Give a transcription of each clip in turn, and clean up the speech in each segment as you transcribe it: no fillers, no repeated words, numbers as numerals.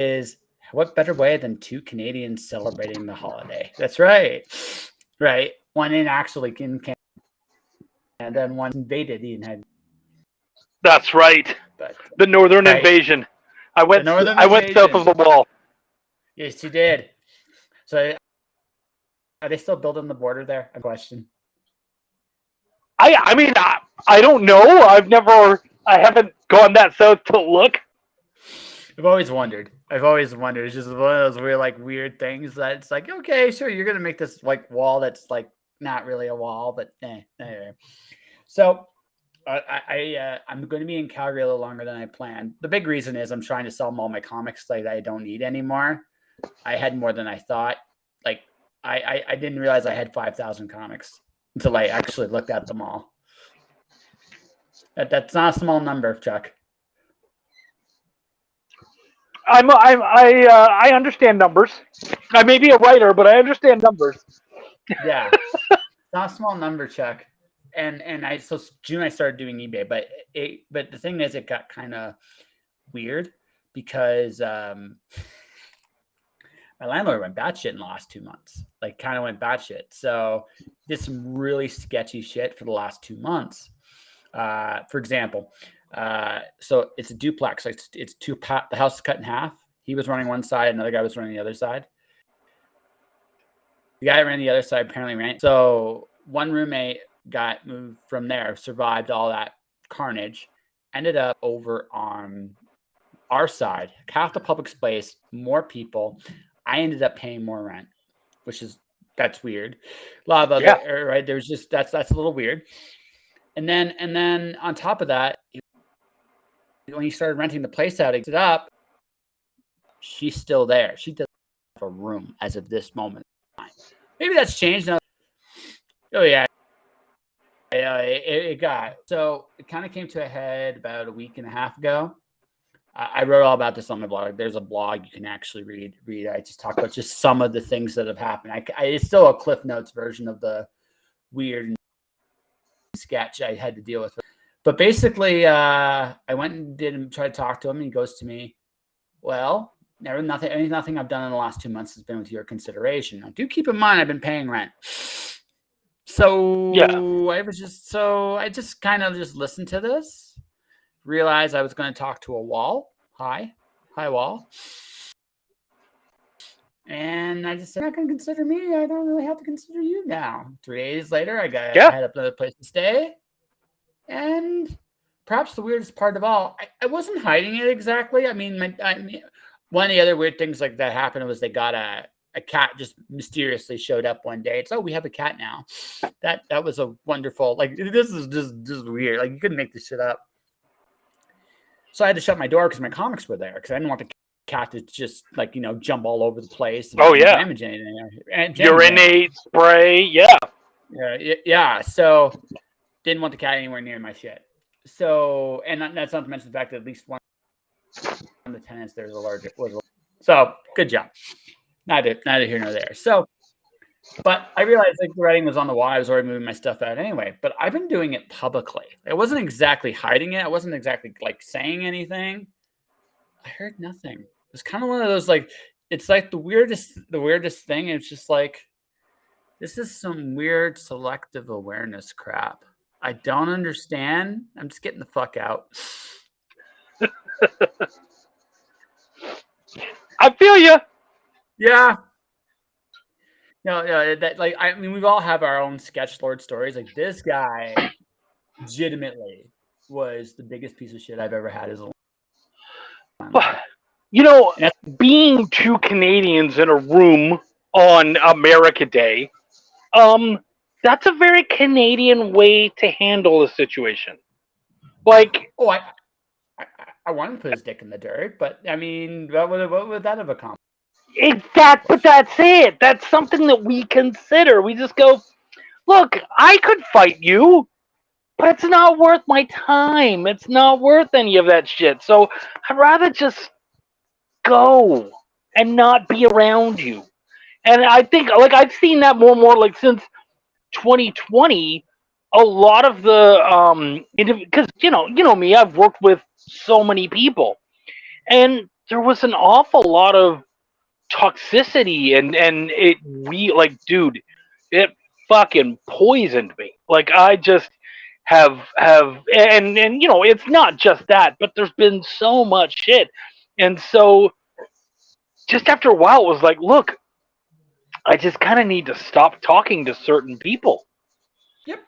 is what better way than two Canadians celebrating the holiday? That's right. Right. One in actually in Canada and one invaded the United. That's right. But The Northern right, Invasion. the Northern I went south of Invasion. the wall. Yes, you did. So are they still building the border there? A question. I mean, I don't know. I haven't gone that south to look. I've always wondered. It's just one of those weird things that it's like, okay, sure, you're gonna make this like wall that's like not really a wall, but anyway. So I'm going to be in Calgary a little longer than I planned. The big reason is I'm trying to sell all my comics that I don't need anymore. I had more than I thought. Like I didn't realize I had 5,000 comics until I actually looked at them all. That's not a small number, Chuck. I understand numbers. I may be a writer, but I understand numbers. Yeah, not a small number, Chuck. And so June I started doing eBay, but the thing is, it got kind of weird because my landlord went batshit in the last 2 months. Like, kind of went batshit. So did some really sketchy shit for the last 2 months. For example, so it's a duplex. It's the house is cut in half. He was running one side, another guy was running the other side. The guy ran the other side apparently ran. So one roommate got moved from there, survived all that carnage, ended up over on our side, half the public space, more people. I ended up paying more rent, that's weird. A lot of other right. There's just that's a little weird. And then on top of that, when he started renting the place out, it up. She's still there. She doesn't have a room as of this moment. Maybe that's changed now. Oh yeah. It got so it kind of came to a head about a week and a half ago. I wrote all about this on my blog. There's a blog you can actually read. I just talk about just some of the things that have happened. It's still a Cliff Notes version of the weird sketch I had to deal with. But basically, I went and tried to talk to him. And he goes to me, "Well, nothing I've done in the last 2 months has been with your consideration. Now, do keep in mind I've been paying rent." So I just kind of just listened to this, realized I was going to talk to a wall. Hi wall. And I just said, "You're not going to consider me. I don't really have to consider you now." 3 days later, I had another place to stay. And perhaps the weirdest part of all, I wasn't hiding it exactly. I mean, one of the other weird things like that happened was they got a cat just mysteriously showed up one day. It's, "Oh, we have a cat now." That was a wonderful, like, this is just weird. Like, you couldn't make this shit up. So I had to shut my door because my comics were there because I didn't want the cat to just jump all over the place and damage anything. Urinate, spray, yeah. So didn't want the cat anywhere near my shit. So, and that's not to mention the fact that at least one of the tenants there's so good job. Neither here nor there. So, but I realized the writing was on the wall. I was already moving my stuff out anyway. But I've been doing it publicly. I wasn't exactly hiding it. I wasn't exactly saying anything. I heard nothing. It was kind of one of those it's like the weirdest thing. It's just like, this is some weird selective awareness crap. I don't understand. I'm just getting the fuck out. I feel you. Yeah. No, I mean, we've all have our own sketch lord stories. Like, this guy legitimately was the biggest piece of shit I've ever had as a being two Canadians in a room on America Day, that's a very Canadian way to handle a situation. Like, I wanted to put his dick in the dirt, but I mean, what would that have accomplished? But that's it. That's something that we consider. We just go, look, I could fight you, but it's not worth my time. It's not worth any of that shit. So I'd rather just go and not be around you. And I think, I've seen that more and more, since 2020, a lot of the, because, you know me, I've worked with so many people. And there was an awful lot of toxicity, and dude, it fucking poisoned me. Like, I just have and it's not just that, but there's been so much shit. And so just after a while it was like, look, I just kind of need to stop talking to certain people. Yep.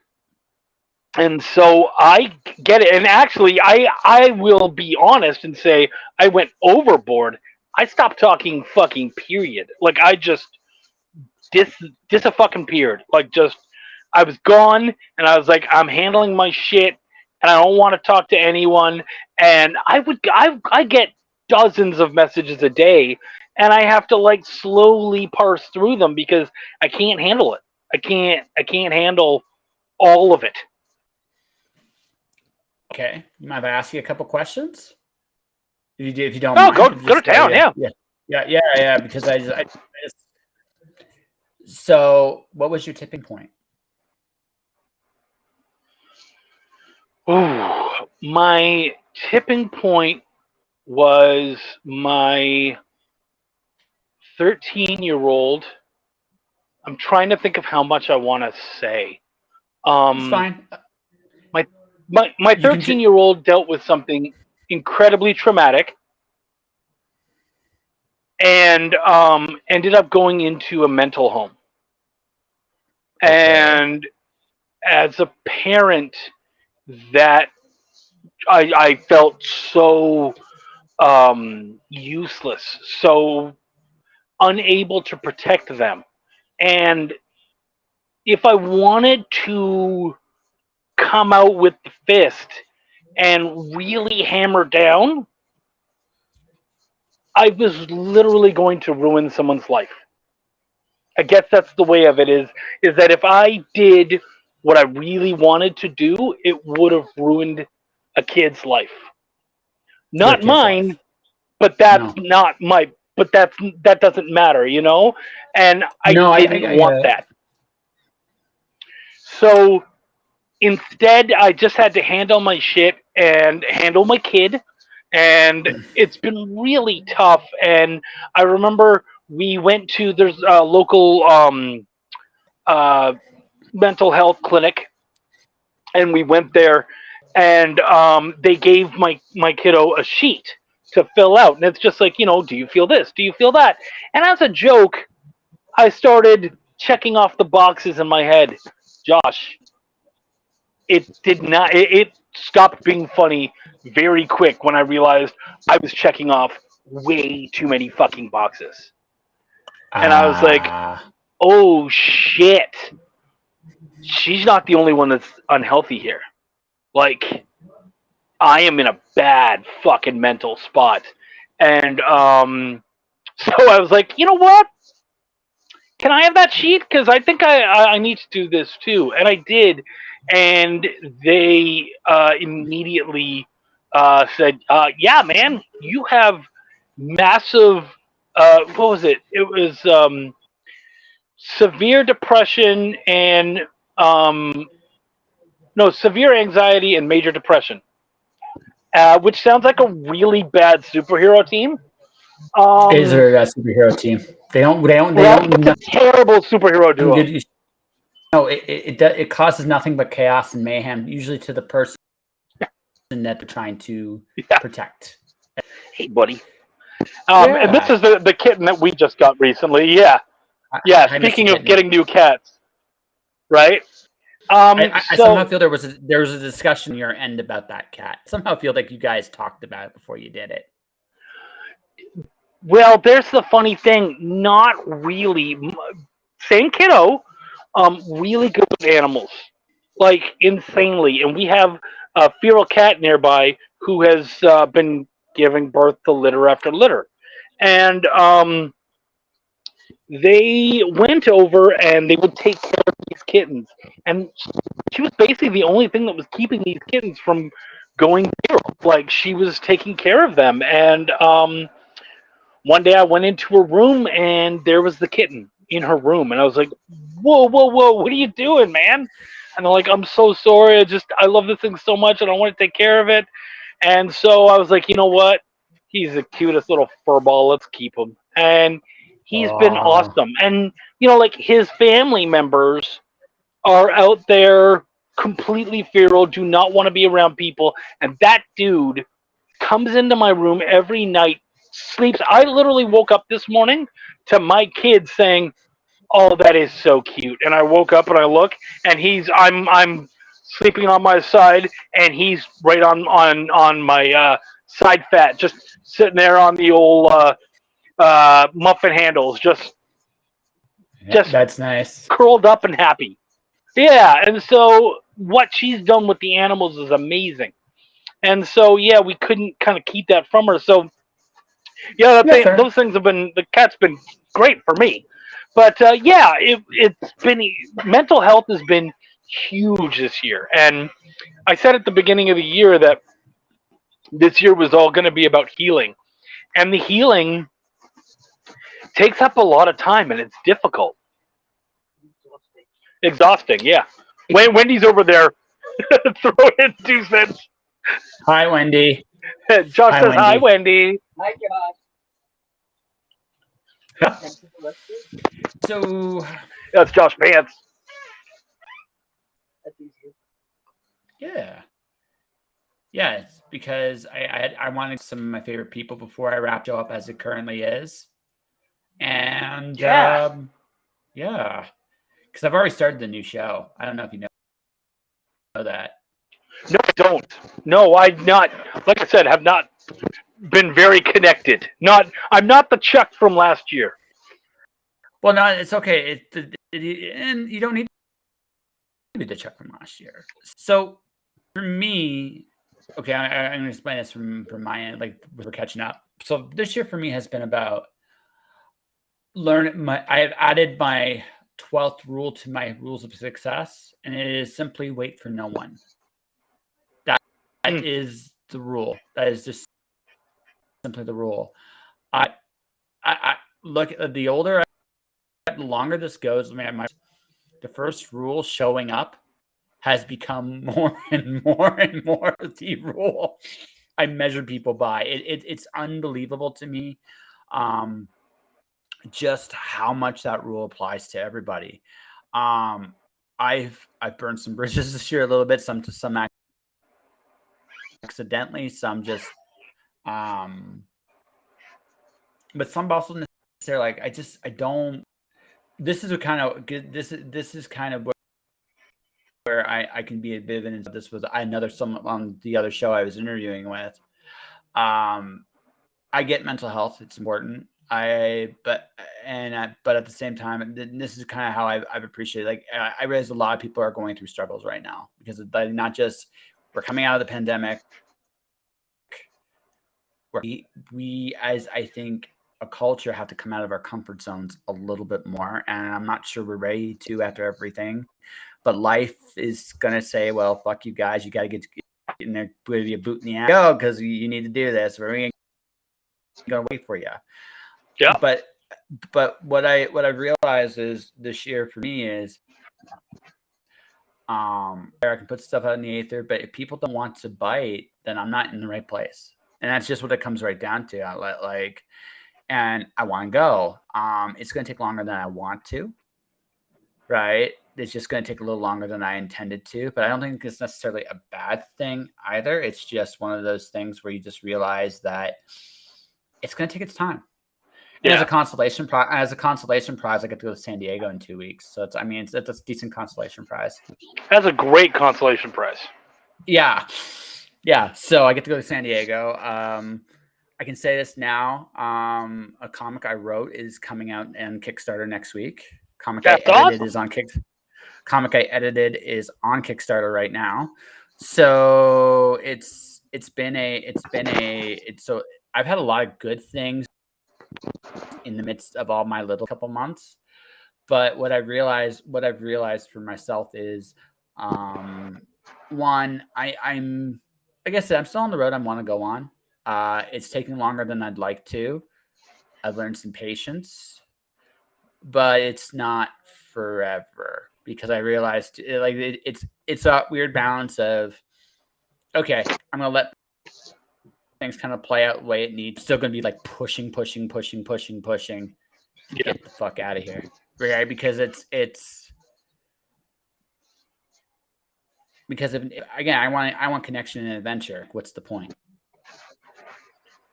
And so I get it. And actually, I will be honest and say I went overboard. I stopped talking fucking period. Like, I just dis a fucking period. Like, just I was gone, and I was like, I'm handling my shit, and I don't want to talk to anyone. And I get dozens of messages a day, and I have to like slowly parse through them because I can't handle it. I can't handle all of it. Okay. You mind if I ask you a couple questions? If you don't No, mind. go to town. Yeah. Yeah. Because I just so what was your tipping point? Ooh, my tipping point was my 13-year-old. I'm trying to think of how much I want to say. It's fine. My 13-year-old dealt with something incredibly traumatic, and ended up going into a mental home. Okay. And as a parent, that I felt so useless, so unable to protect them. And if I wanted to come out with the fist and really hammer down, I was literally going to ruin someone's life. I guess that's the way of it is that if I did what I really wanted to do, it would have ruined a kid's life. Your Not kid's life. mine, but that's No. not my but that doesn't matter, And I didn't want that. So instead, I just had to handle my shit and handle my kid, and it's been really tough. And I remember we went to there's a local uh, mental health clinic, and we went there, and they gave my kiddo a sheet to fill out, and it's just like, do you feel this? Do you feel that? And as a joke, I started checking off the boxes in my head. Josh, it did not. It stopped being funny very quick when I realized I was checking off way too many fucking boxes, and I was like, "Oh shit, she's not the only one that's unhealthy here. Like, I am in a bad fucking mental spot." And so I was like, you know what? Can I have that sheet? Because I think I need to do this too. And I did. And they immediately said, yeah, man, you have massive, what was it? It was severe depression and, severe anxiety and major depression. Which sounds like a really bad superhero team. It is a superhero team. They don't. It's a terrible superhero duo. No, it causes nothing but chaos and mayhem, usually to the person that they're trying to protect. Hey, buddy. And this is the kitten that we just got recently. Yeah. Speaking of getting new cats, right? I somehow feel there was a discussion on your end about that cat. Somehow feel like you guys talked about it before you did it. Well, there's the funny thing. Not really. Same kiddo, really good with animals, like insanely. And we have a feral cat nearby who has been giving birth to litter after litter. And they went over and they would take care of these kittens. And she was basically the only thing that was keeping these kittens from going feral. Like, she was taking care of them. And one day I went into her room and there was the kitten in her room. And I was like, whoa, what are you doing, man? And they're like, I'm so sorry. I love this thing so much and I want to take care of it. And so I was like, you know what? He's the cutest little furball. Let's keep him. And he's been Oh, awesome. And like his family members are out there completely feral, do not want to be around people, and that dude comes into my room every night, sleeps. I literally woke up this morning to my kid saying, "Oh, that is so cute." And I woke up and I look, and I'm sleeping on my side, and he's right on my side fat, just sitting there on the old muffin handles, just that's nice. curled up and happy. Yeah, and so what she's done with the animals is amazing. And so yeah, we couldn't kind of keep that from her. So yeah, Yeah, fair. those things have been, the cat's been great for me. But yeah, it's been, mental health has been huge this year. And I said at the beginning of the year that this year was all going to be about healing, and the healing takes up a lot of time, and it's difficult, exhausting. Yeah, Wendy's over there throwing in 2 cents. Hi, Wendy. Josh Hi, says hi, Wendy. Wendy. So, That's Josh Pants. yeah. Yeah, it's because I wanted some of my favorite people before I wrapped it up as it currently is. And Yeah. yeah, because I've already started the new show. I don't know if you know that. No, I don't. No, I not. Like I said, have not been very connected. I'm not the Chuck from last year. Well, no, it's okay. And you don't need to be the Chuck from last year. So for me, okay, I'm going to explain this from my end. Like we're catching up. So this year for me has been about I have added my 12th rule to my rules of success, and it is simply wait for no one. That is the rule. That is just simply the rule. I look at the older, the longer this goes. The first rule, showing up, has become more and more and more the rule I measure people by. It's unbelievable to me, just how much that rule applies to everybody. Um, I've burned some bridges this year a little bit. Some accidentally, some just but some also necessarily like I don't. This is a kind of this is kind of where I can be a bit of an. This was another someone on the other show I was interviewing with. I get mental health; it's important. But at the same time, this is kind of how I've appreciated. Like I realize a lot of people are going through struggles right now because of, like, not just we're coming out of the pandemic. We as I think a culture have to come out of our comfort zones a little bit more, and I'm not sure we're ready to after everything. But life is gonna say, "Well, fuck you guys. You got to get in there with your boot in the ass, go, because you need to do this. We're gonna wait for you." Yeah. But what I realized is this year for me is I can put stuff out in the aether, but if people don't want to bite, then I'm not in the right place, and that's just what it comes right down to. And I want to go. It's going to take longer than I want to, right? It's just going to take a little longer than I intended to, but I don't think it's necessarily a bad thing either. It's just one of those things where you just realize that it's going to take its time. And Yeah. as a consolation prize, I get to go to San Diego in 2 weeks. So it's a decent consolation prize. That's a great consolation prize. Yeah. Yeah. So I get to go to San Diego. I can say this now. A comic I wrote is coming out on Kickstarter next week. That's awesome. Comic I edited is on Kickstarter right now. So so I've had a lot of good things in the midst of all my little couple months. But what I've realized for myself is, one, I'm like I said, I'm still on the road I want to go on. It's taking longer than I'd like to. I've learned some patience, but it's not forever because I realized it's a weird balance of, okay, I'm gonna let things kind of play out the way it needs. It's still going to be like pushing to get the fuck out of here, right? Because because of, again, I want connection and adventure. What's the point?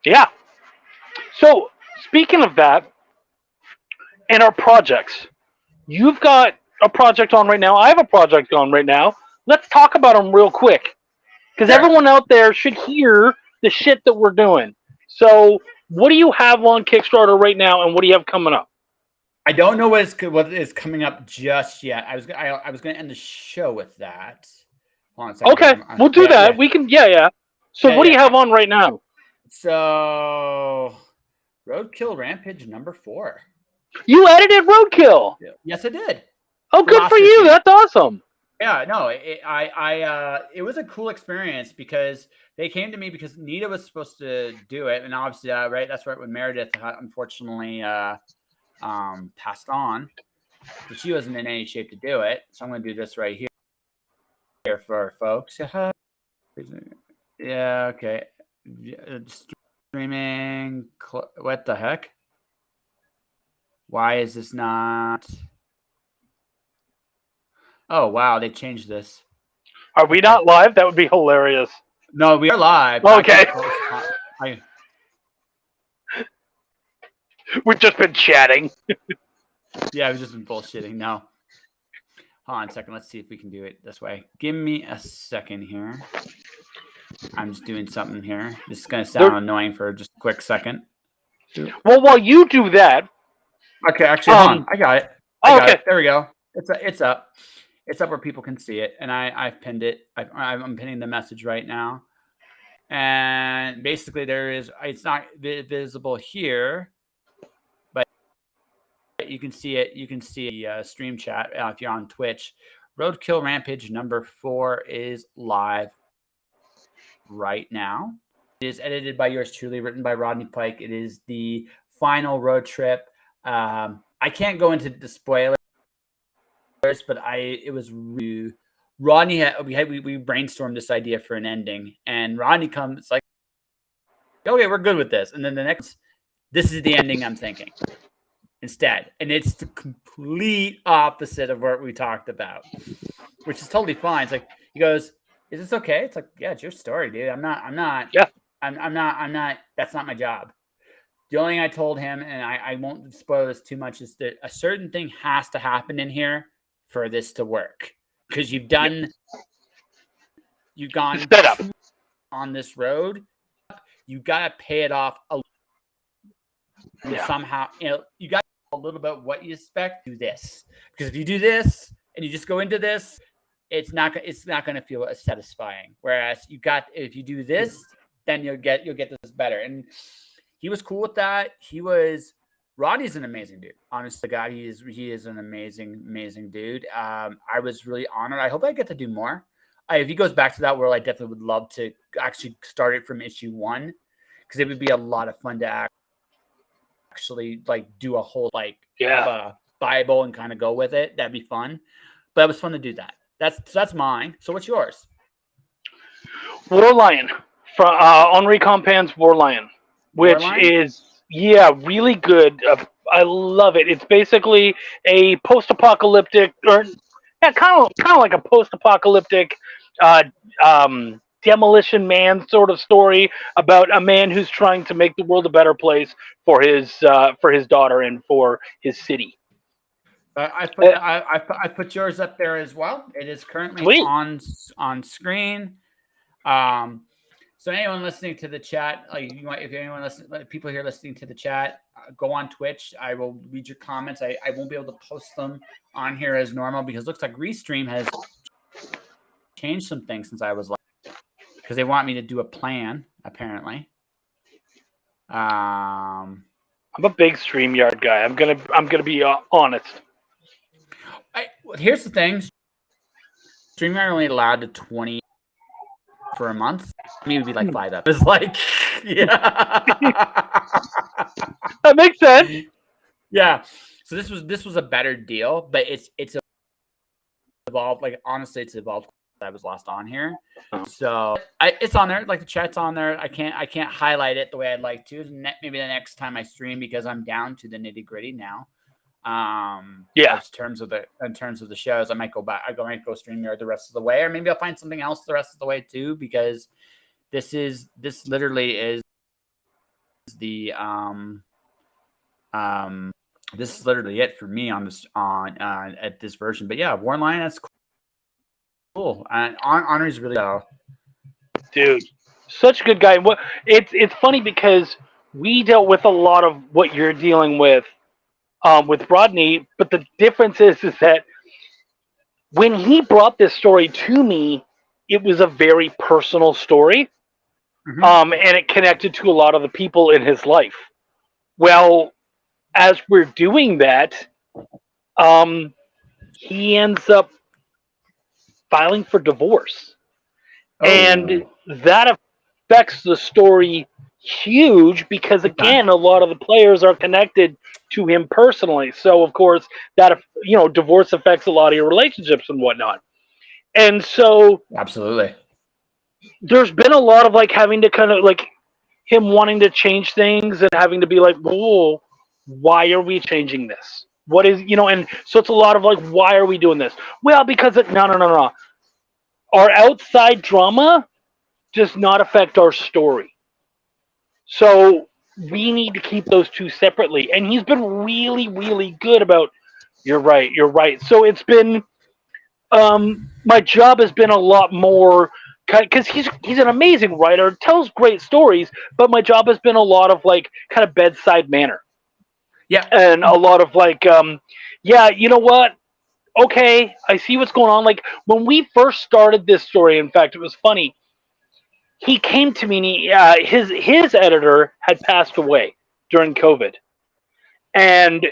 Yeah. So speaking of that, and our projects, you've got a project on right now. I have a project on right now. Let's talk about them real quick, because Sure. everyone out there should hear the shit that we're doing. So, what do you have on Kickstarter right now, and what do you have coming up? I don't know what is coming up just yet. I was going to end the show with that. Hold on a second. Okay, we'll do that. Yeah. We can, yeah. So, what do you have on right now? So, Roadkill Rampage number 4. You edited Roadkill. Yes, I did. Oh, good for you. That's awesome. Yeah, no, it was a cool experience because they came to me because Nita was supposed to do it, and obviously, right, that's right when Meredith unfortunately passed on, so she wasn't in any shape to do it. So I'm going to do this right here for folks. Yeah, okay. Streaming. What the heck? Why is this not? Oh, wow, they changed this. Are we not live? That would be hilarious. No, we are live. Okay. We've just been chatting. Yeah, I've just been bullshitting. No. Hold on a second. Let's see if we can do it this way. Give me a second here. I'm just doing something here. This is going to sound annoying for just a quick second. Well, while you do that. Okay, actually, hold on. I got it. Okay. There we go. It's up. It's up where people can see it, and I've pinned it. I'm pinning the message right now, and basically it's not visible here, but you can see it. You can see the stream chat if you're on Twitch. Roadkill Rampage number 4 is live right now. It is edited by yours truly, written by Rodney Pike. It is the final road trip. I can't go into the spoilers, but it was really, Rodney we brainstormed this idea for an ending, and Rodney comes like, okay, we're good with this, and then this is the ending I'm thinking instead, and it's the complete opposite of what we talked about, which is totally fine. It's like, he goes, is this okay? It's like, yeah, it's your story, dude. I'm not. That's not my job. The only thing I told him, and I won't spoil this too much, is that a certain thing has to happen in here for this to work, because you've gone on this road. You got to pay it off somehow. You got a little bit what you expect. Do this, because if you do this and you just go into this, it's not going to feel as satisfying. Whereas if you do this, then you'll get this better. And he was cool with that. Rodney's an amazing dude. Honestly, God, he is an amazing dude. I was really honored. I hope I get to do more. If he goes back to that world, I definitely would love to actually start it from issue 1, because it would be a lot of fun to actually like do a whole Bible and kind of go with it. That'd be fun. But it was fun to do that. That's mine. So what's yours? War Lion from Henri Compan's War Lion, which is really good. I love it. It's basically a post-apocalyptic, or kind of like a post-apocalyptic Demolition Man sort of story about a man who's trying to make the world a better place for his daughter and for his city. I put yours up there as well. It is currently on screen. So anyone listening to the chat, people here listening to the chat, go on Twitch. I will read your comments. I won't be able to post them on here as normal, because it looks like Restream has changed some things since I was because they want me to do a plan, apparently. I'm a big StreamYard guy. I'm gonna be honest. Here's the thing. StreamYard only allowed to 20 for a month. I mean, it would be like 5 up. It's like, yeah. That makes sense. Yeah. So this was a better deal, but it's evolved. Like, honestly, it's evolved I was lost on here. Oh. So it's on there. Like the chat's on there. I can't highlight it the way I'd like to. Maybe the next time I stream, because I'm down to the nitty gritty now. Yeah. In terms of the shows, I might go back. Might go StreamYard the rest of the way, or maybe I'll find something else the rest of the way too. Because this literally is the this is literally it for me on this at this version. But yeah, Warren Lion, that's cool. And Honor is really Dude, such a good guy. What it's funny because we dealt with a lot of what you're dealing with Rodney, but the difference is that when he brought this story to me, it was a very personal story, and it connected to a lot of the people in his life. Well, as we're doing that, he ends up filing for divorce. And that affects the story huge because, again, a lot of the players are connected to him personally. So, of course, that, divorce affects a lot of your relationships and whatnot. And so, absolutely, there's been a lot of like having to kind of like him wanting to change things and having to be like, whoa, why are we changing this? What is, and so it's a lot of like, why are we doing this? Well, because no. Our outside drama does not affect our story. So we need to keep those two separately. And he's been really, really good about, you're right. So it's been, my job has been a lot more, because he's an amazing writer, tells great stories, but my job has been a lot of like kind of bedside manner. Yeah. And a lot of like, yeah, you know what? Okay, I see what's going on. Like when we first started this story, in fact, it was funny. He came to me. And his editor had passed away during COVID, and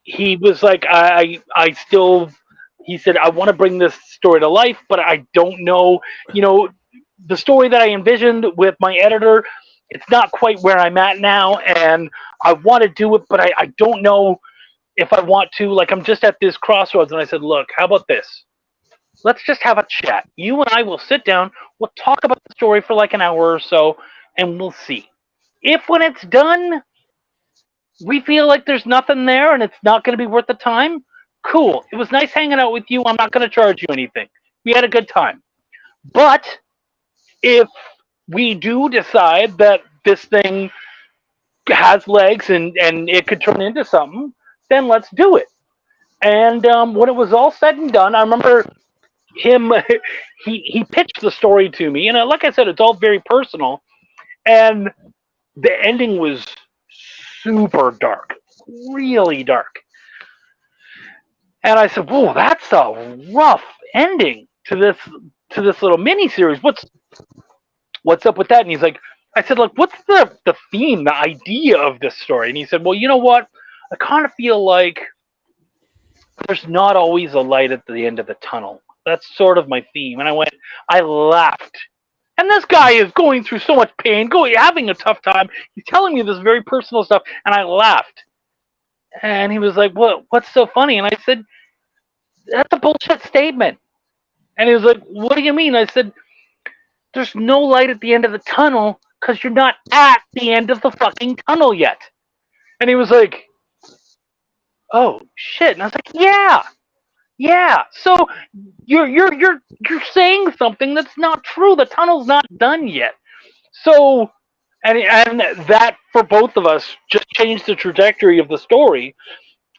he was like, I still. He said, I want to bring this story to life, but I don't know. The story that I envisioned with my editor, it's not quite where I'm at now, and I want to do it, but I don't know if I want to. Like, I'm just at this crossroads. And I said, look, how about this? Let's just have a chat. You and I will sit down. We'll talk about the story for like an hour or so, and we'll see. If when it's done, we feel like there's nothing there and it's not going to be worth the time, cool. It was nice hanging out with you. I'm not going to charge you anything. We had a good time. But if we do decide that this thing has legs and it could turn into something, then let's do it. And when it was all said and done, I remember him, he pitched the story to me. And like I said, it's all very personal. And the ending was super dark, really dark. And I said, whoa, that's a rough ending to this little mini series. What's up with that? And he's like, I said, like, what's the theme, the idea of this story? And he said, well, you know what? I kind of feel like there's not always a light at the end of the tunnel. That's sort of my theme. And I laughed. And this guy is going through so much pain, having a tough time. He's telling me this very personal stuff, and I laughed. And he was like, what's so funny? And I said, that's a bullshit statement. And he was like, what do you mean? I said, there's no light at the end of the tunnel because you're not at the end of the fucking tunnel yet. And he was like, oh shit. And I was like, yeah. So you're saying something that's not true. The tunnel's not done yet. So and that for both of us just changed the trajectory of the story.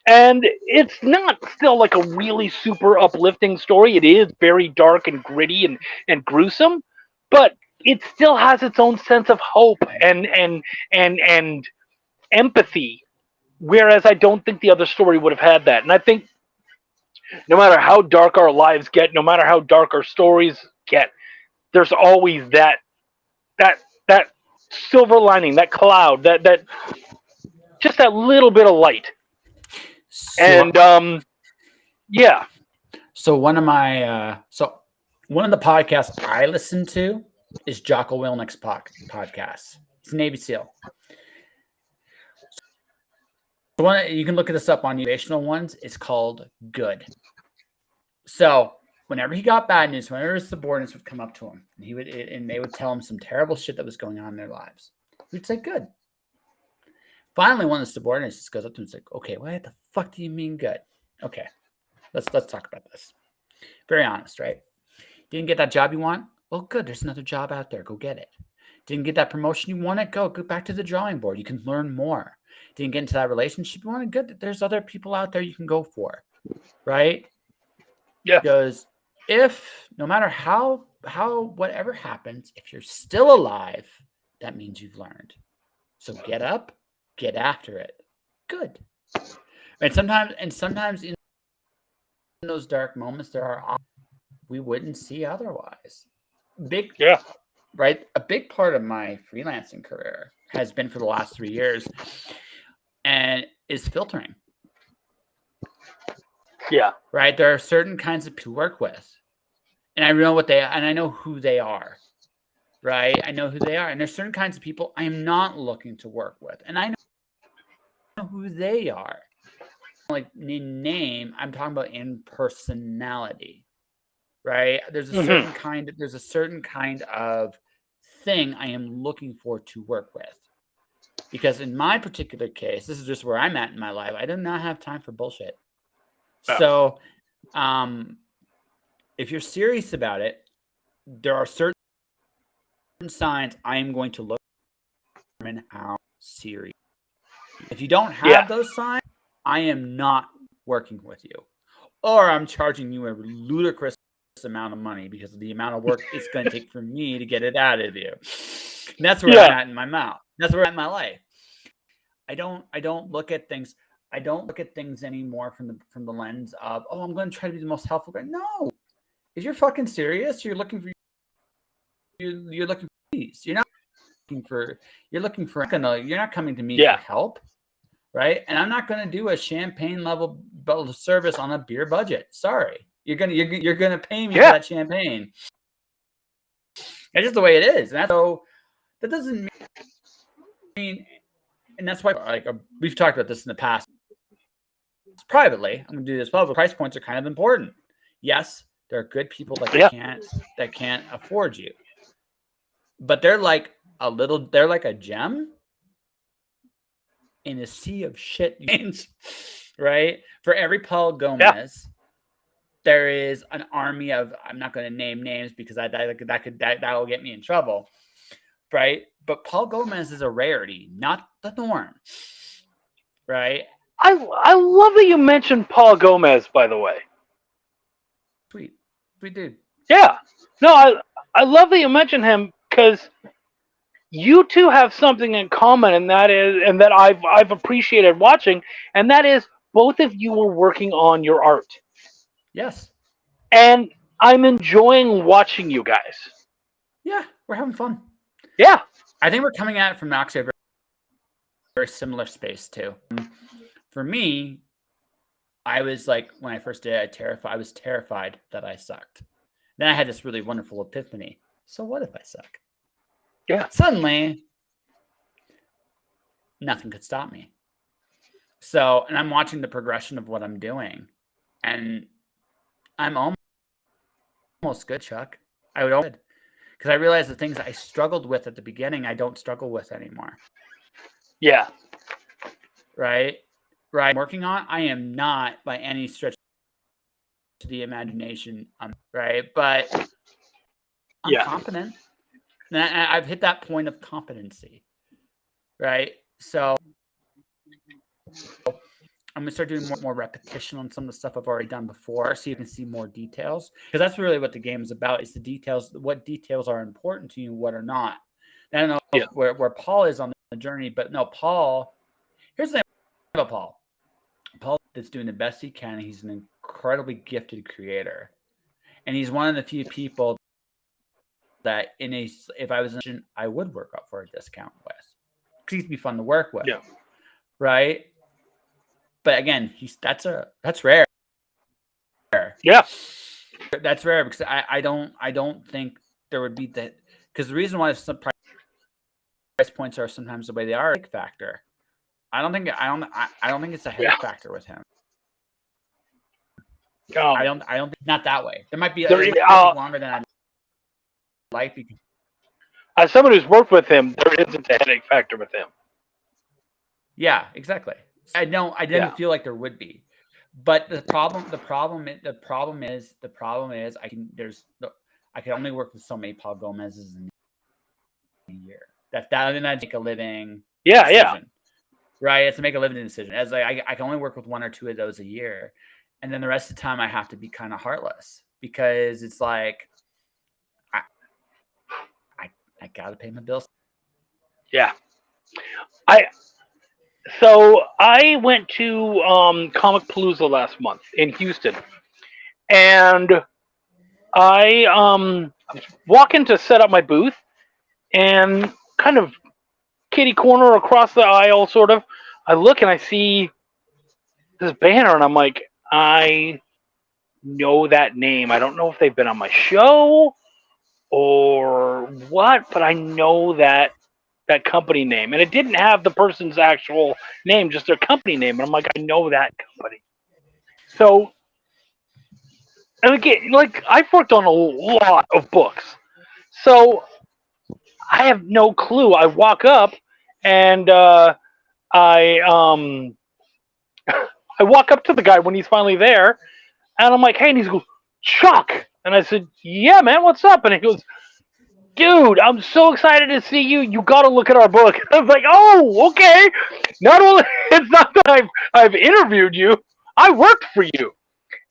And it's not still like a really super uplifting story. It is very dark and gritty and gruesome, but it still has its own sense of hope and empathy. Whereas I don't think the other story would have had that. And I think no matter how dark our lives get, no matter how dark our stories get, there's always that silver lining, that cloud, that just that little bit of light. And yeah. So one of the podcasts I listen to is Jocko Willnick's podcast. It's a Navy SEAL. So you can look this up on motivational ones. It's called Good. So whenever he got bad news, whenever his subordinates would come up to him and they would tell him some terrible shit that was going on in their lives, he'd say, good. Finally, one of the subordinates just goes up to him and says, okay, what the fuck do you mean good? Okay, let's talk about this. Very honest, right? Didn't get that job you want? Well, good. There's another job out there. Go get it. Didn't get that promotion you wanted? Go back to the drawing board. You can learn more. Didn't get into that relationship you wanted? Good. There's other people out there you can go for, right? Yeah. Because if no matter how whatever happens, if you're still alive, that means you've learned. So get up, get after it. Good. And sometimes in those dark moments, there are we wouldn't see otherwise. Right? A big part of my freelancing career has been for the last 3 years and is filtering. Yeah. Right? There are certain kinds of people to work with. And I know I know who they are. Right? I know who they are. And there's certain kinds of people I am not looking to work with. And I know who they are. Like in name, I'm talking about in personality. Right? There's a certain kind of thing I am looking for to work with. Because in my particular case, this is just where I'm at in my life. I do not have time for bullshit. So, if you're serious about it, there are certain signs I am going to look for and how serious. If you don't have those signs, I am not working with you. Or I'm charging you a ludicrous amount of money because of the amount of work it's going to take for me to get it out of you. And that's where I'm at in my mouth. That's where I'm at in my life. I don't look at things. I don't look at things anymore from the lens of, oh, I'm going to try to be the most helpful guy. No, if you're fucking serious, you're looking for peace. You're not coming to me for help, right? And I'm not going to do a champagne level service on a beer budget. Sorry, you're gonna pay me for that champagne. That's just the way it is. And so that doesn't mean, and that's why we've talked about this in the past. Privately, I'm going to do this public. Price points are kind of important. Yes, there are good people that can't afford you, but they're like a gem in a sea of shit, right? For every Paul Gomez, there is an army of, I'm not going to name names because that will get me in trouble, right? But Paul Gomez is a rarity, not the norm, right? I love that you mentioned Paul Gomez, by the way. Sweet dude. Yeah. No, I love that you mentioned him because you two have something in common, and that I've appreciated watching, and that is both of you were working on your art. Yes. And I'm enjoying watching you guys. Yeah, we're having fun. Yeah. I think we're coming at it from actually a very, very similar space too. For me, I was like, when I first did it, I was terrified that I sucked. Then I had this really wonderful epiphany. So what if I suck? Yeah. Suddenly, nothing could stop me. So, and I'm watching the progression of what I'm doing. And I'm almost good, Chuck. I would almost, because I realized the things I struggled with at the beginning, I don't struggle with anymore. Yeah. Right? I'm working on, I am not by any stretch to the imagination, right? But I'm competent. And I've hit that point of competency, right? So I'm gonna start doing more repetition on some of the stuff I've already done before, so you can see more details. Because that's really what the game is about: is the details. What details are important to you, what are not. And I don't know where Paul is on the journey, but no, Paul. Here's the thing about Paul. Paul is doing the best he can. He's an incredibly gifted creator, and he's one of the few people that if I was in a, I would work up for a discount with. Because he'd be fun to work with, right? But again, that's rare. Yeah, that's rare because I don't think there would be that, because the reason why some price points are sometimes the way they are, a factor. I don't think it's a headache factor with him. I don't think not that way. There might be There, it might take longer than I'd like because as someone who's worked with him, there isn't a headache factor with him. yeah, exactly. I didn't feel like there would be. But the problem is I can only work with so many Paul Gomez's in a year. That and I make a living decision. Right? It's to make a living decision. As I can only work with one or two of those a year. And then the rest of the time I have to be kind of heartless because it's like I gotta pay my bills. Yeah. So I went to Comic Palooza last month in Houston, and I walk in to set up my booth, and kind of kitty corner across the aisle, sort of. I look and I see this banner, and I'm like, I know that name. I don't know if they've been on my show or what, but I know that company name, and it didn't have the person's actual name, just their company name. And I'm like, I know that company. So, and again, like I've worked on a lot of books, so I have no clue. I walk up and I I walk up to the guy when he's finally there, and I'm like, hey, and he goes, Chuck, and I said, yeah, man, what's up? And he goes, dude, I'm so excited to see you. You got to look at our book. I was like, oh, okay. Not only it's not that I've interviewed you, I worked for you.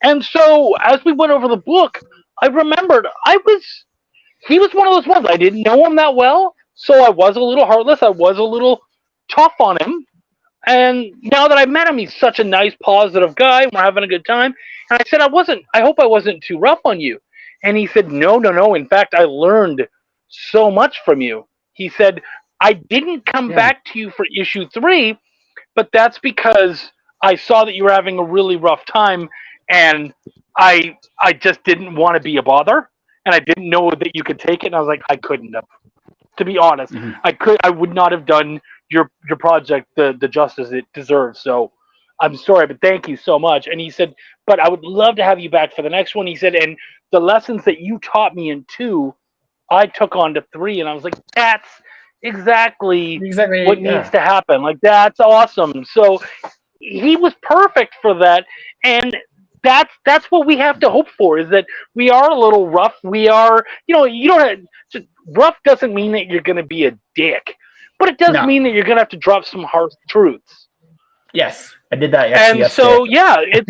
And so as we went over the book, I remembered he was one of those ones. I didn't know him that well, so I was a little heartless. I was a little tough on him. And now that I met him, he's such a nice, positive guy. We're having a good time. And I said, I hope I wasn't too rough on you. And he said, no, no, no. In fact, I learned so much from you. He said, I didn't come back to you for issue 3, but that's because I saw that you were having a really rough time, and I just didn't want to be a bother, and I didn't know that you could take it. And I was like, I couldn't have. To be honest, I would not have done your project the justice it deserves. So I'm sorry, but thank you so much. And he said, but I would love to have you back for the next one. He said, and the lessons that you taught me in 2, I took on to 3. And I was like, that's exactly what needs to happen. Like, that's awesome. So he was perfect for that. And that's what we have to hope for, is that we are a little rough. We are, you don't have, just, rough doesn't mean that you're going to be a dick, but it does mean that you're going to have to drop some harsh truths. Yes, I did that yesterday. And so, it's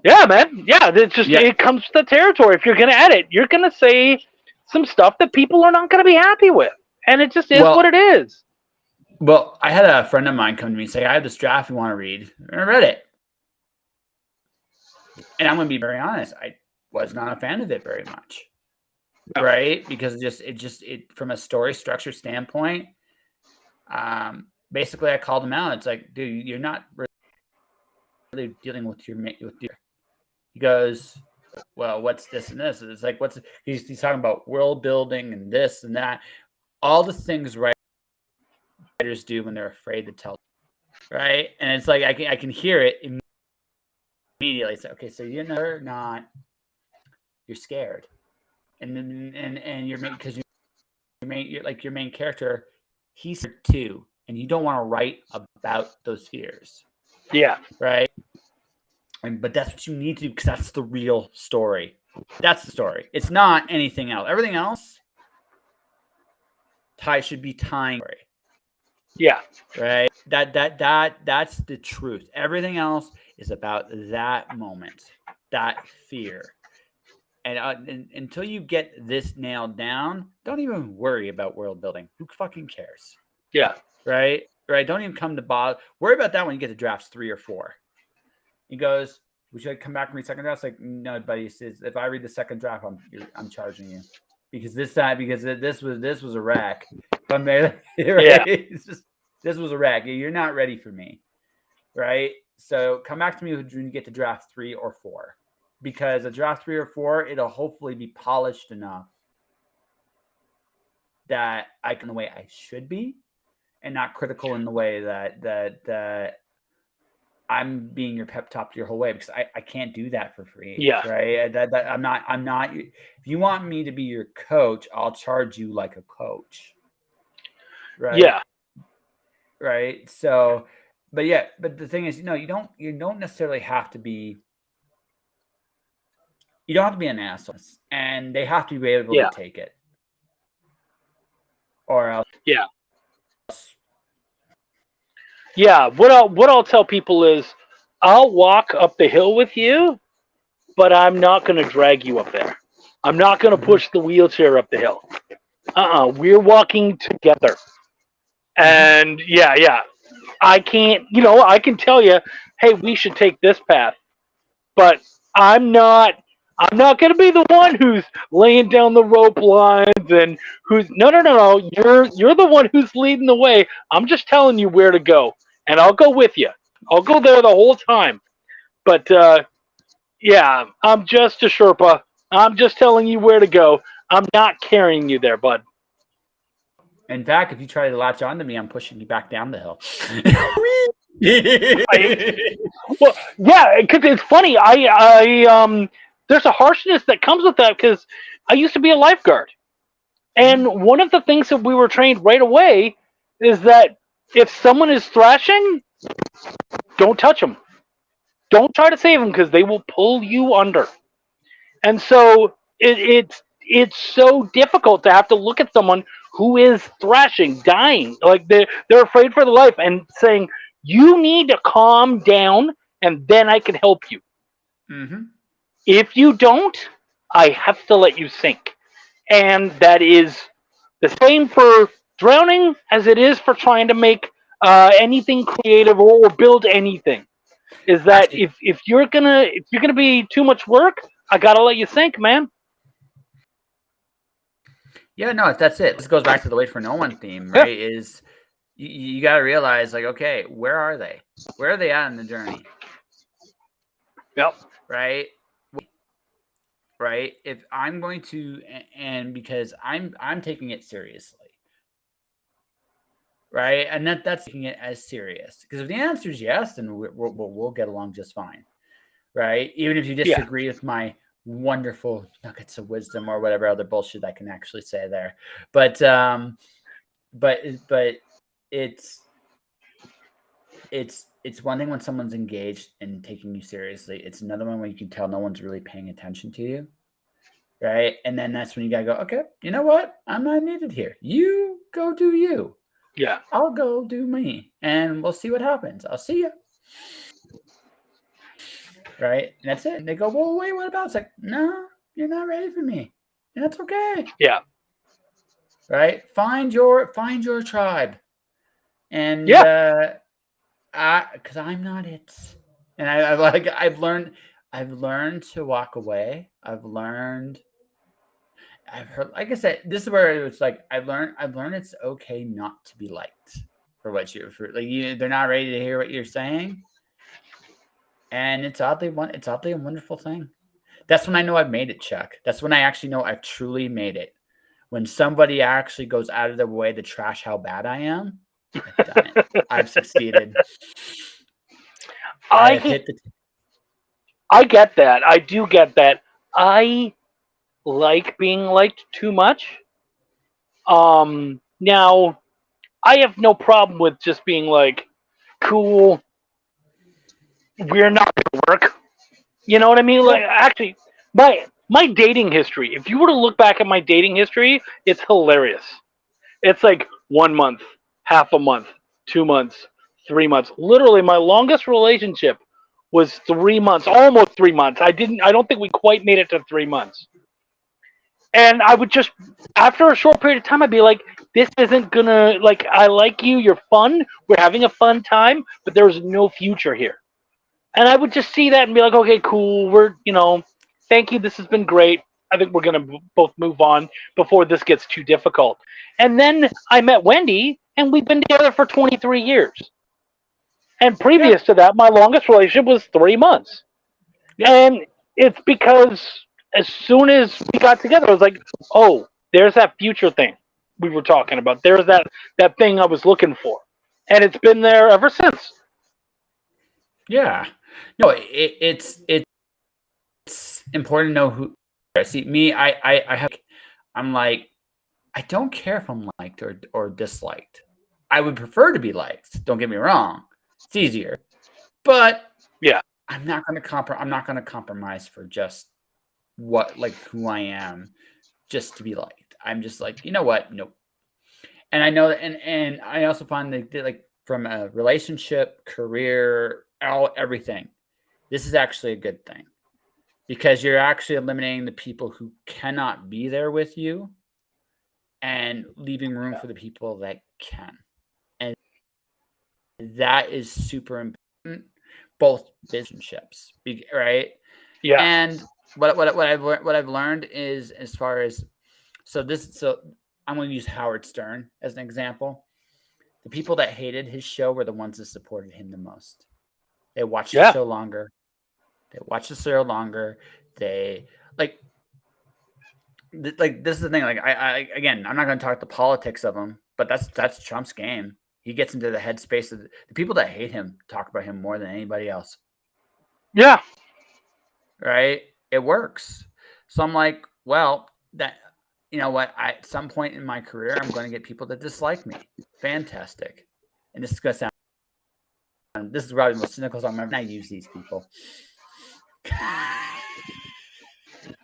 yeah, man. Yeah, it's just it comes to the territory. If you're going to edit, you're going to say some stuff that people are not going to be happy with, and it just is what it is. Well, I had a friend of mine come to me and say, I have this draft you want to read. And I read it. And I'm going to be very honest. I was not a fan of it very much. No. Right? Because it from a story structure standpoint, basically I called him out. It's like, dude, you're not really dealing with your. He goes, well, what's this and this? It's like, he's talking about world building and this and that. All the things writers do when they're afraid to tell, right? And it's like I can hear it immediately. It's like, okay, so you're scared, and you're because your main character, he's scared too, and you don't want to write about those fears. Yeah. Right. But that's what you need to do, because that's the real story. That's the story. It's not anything else. Everything else should be tying. Yeah. Right. That's the truth. Everything else is about that moment, that fear. And until you get this nailed down, don't even worry about world building. Who fucking cares? Yeah. Right. Don't even come to bother. Worry about that when you get to drafts 3 or 4. He goes, "We should come back and read second draft." It's like, no, buddy. He says, if I read the second draft, I'm charging you, because this was a wreck. Right? Yeah. This was a wreck. You're not ready for me, right? So come back to me when you get to draft 3 or 4, because a draft 3 or 4, it'll hopefully be polished enough that I can the way I should be, and not critical in the way that I'm being your pep talk your whole way because I can't do that for free, Yeah. right? That I'm not. If you want me to be your coach, I'll charge you like a coach, right? Yeah. Right. So, but yeah, but the thing is, you don't necessarily have to be. You don't have to be an asshole, and they have to be able to Yeah. take it, or else. Yeah. Yeah. What I'll tell people is, I'll walk up the hill with you, but I'm not going to drag you up there. I'm not going to Mhm, push the wheelchair up the hill. We're walking together. mhm. And yeah. I can't, I can tell you, hey, we should take this path, but I'm not I'm not going to be the one who's laying down the rope lines and who's no. You're the one who's leading the way. I'm just telling you where to go, and I'll go with you. I'll go there the whole time. But yeah, I'm just a Sherpa. I'm just telling you where to go. I'm not carrying you there, bud. In fact, if you try to latch onto me, I'm pushing you back down the hill. Right? Well, yeah, because it's funny. There's a harshness that comes with that because I used to be a lifeguard. Mhm. And one of the things that we were trained right away is that if someone is thrashing, don't touch them. Don't try to save them because they will pull you under. And so it's so difficult to have to look at someone who is thrashing, dying, like they're afraid for their life, and saying you need to calm down, and then I can help you. Mhm. If you don't, I have to let you sink. And that is the same for drowning as it is for trying to make anything creative or build anything. Is that Actually, if you're gonna be too much work, I gotta let you sink, man. yeah, no, that's it. This goes back to the wait for no one theme, Yeah. right? Is you got to realize, like, okay, where are they? Where are they at in the journey, Yep. right? Right? If I'm going to, and because I'm taking it seriously, right? And that's taking it as serious. Because if the answer is yes, then we'll get along just fine, right? Even if you Yeah. disagree with my wonderful nuggets of wisdom or whatever other bullshit I can actually say there, but but it's it's one thing when someone's engaged and taking you seriously. It's another one when you can tell no one's really paying attention to you, right? And then that's when you gotta go, okay, you know what? I'm not needed here. You go do you. Yeah. I'll go do me, and we'll see what happens. I'll see you, right? And that's it. And they go, well, wait, what about? It's like, no, you're not ready for me, and that's okay, Yeah. right? Find your tribe, and Yeah. because I'm not it, and I've like I've learned to walk away. I've heard, like I said, this is where it's like I've learned it's okay not to be liked for what for like they're not ready to hear what you're saying, and it's oddly a wonderful thing. That's when I know I've made it, Chuck. That's when I actually know I've truly made it. When somebody actually goes out of their way to trash how bad I am, I've done it. I've succeeded. I I have get hit the. I get that. I do get that. I like being liked too much. Now I have no problem with just being like, cool, we're not gonna work. You know what I mean? Yeah. Like, actually, my dating history. If you were to look back at my dating history, it's hilarious. It's like 1 month, half a month, 2 months, 3 months. Literally, my longest relationship was 3 months, almost 3 months. I don't think we quite made it to 3 months. And I would just, after a short period of time, I'd be like, this isn't gonna, like, I like you, you're fun, we're having a fun time, but there's no future here. And I would just see that and be like, okay, cool, thank you, this has been great. I think we're gonna both move on before this gets too difficult. And then I met Wendy, and we've been together for 23 years. And Yeah. previous to that, my longest relationship was 3 months. Yep. And it's because as soon as we got together, I was like, oh, there's that future thing we were talking about. There's that thing I was looking for. And it's been there ever since. Yeah. No, it's important to know who. See me, I have. I'm like, I don't care if I'm liked or disliked. I would prefer to be liked. Don't get me wrong. It's easier, but Yeah. I'm not gonna compromise for just what like who I am just to be liked. I'm just like, you know what? Nope. And I know that, and I also find that like from a relationship, career, all everything. This is actually a good thing because you're actually eliminating the people who cannot be there with you and leaving room for the people that can. And that is super important, both relationships, right? Yeah. And what I've learned is as far as so I'm going to use Howard Stern as an example. The people that hated his show were the ones that supported him the most. They watched the Yeah. show longer. They watched the show longer. They like like this is the thing. Like I again, I'm not going to talk the politics of him, but that's Trump's game. He gets into the headspace of the people that hate him talk about him more than anybody else. Yeah. Right? It works. So I'm like, well, that you know what? At some point in my career, I'm going to get people that dislike me. Fantastic. And this is going to sound. This is probably the most cynical song I've ever. I use these people.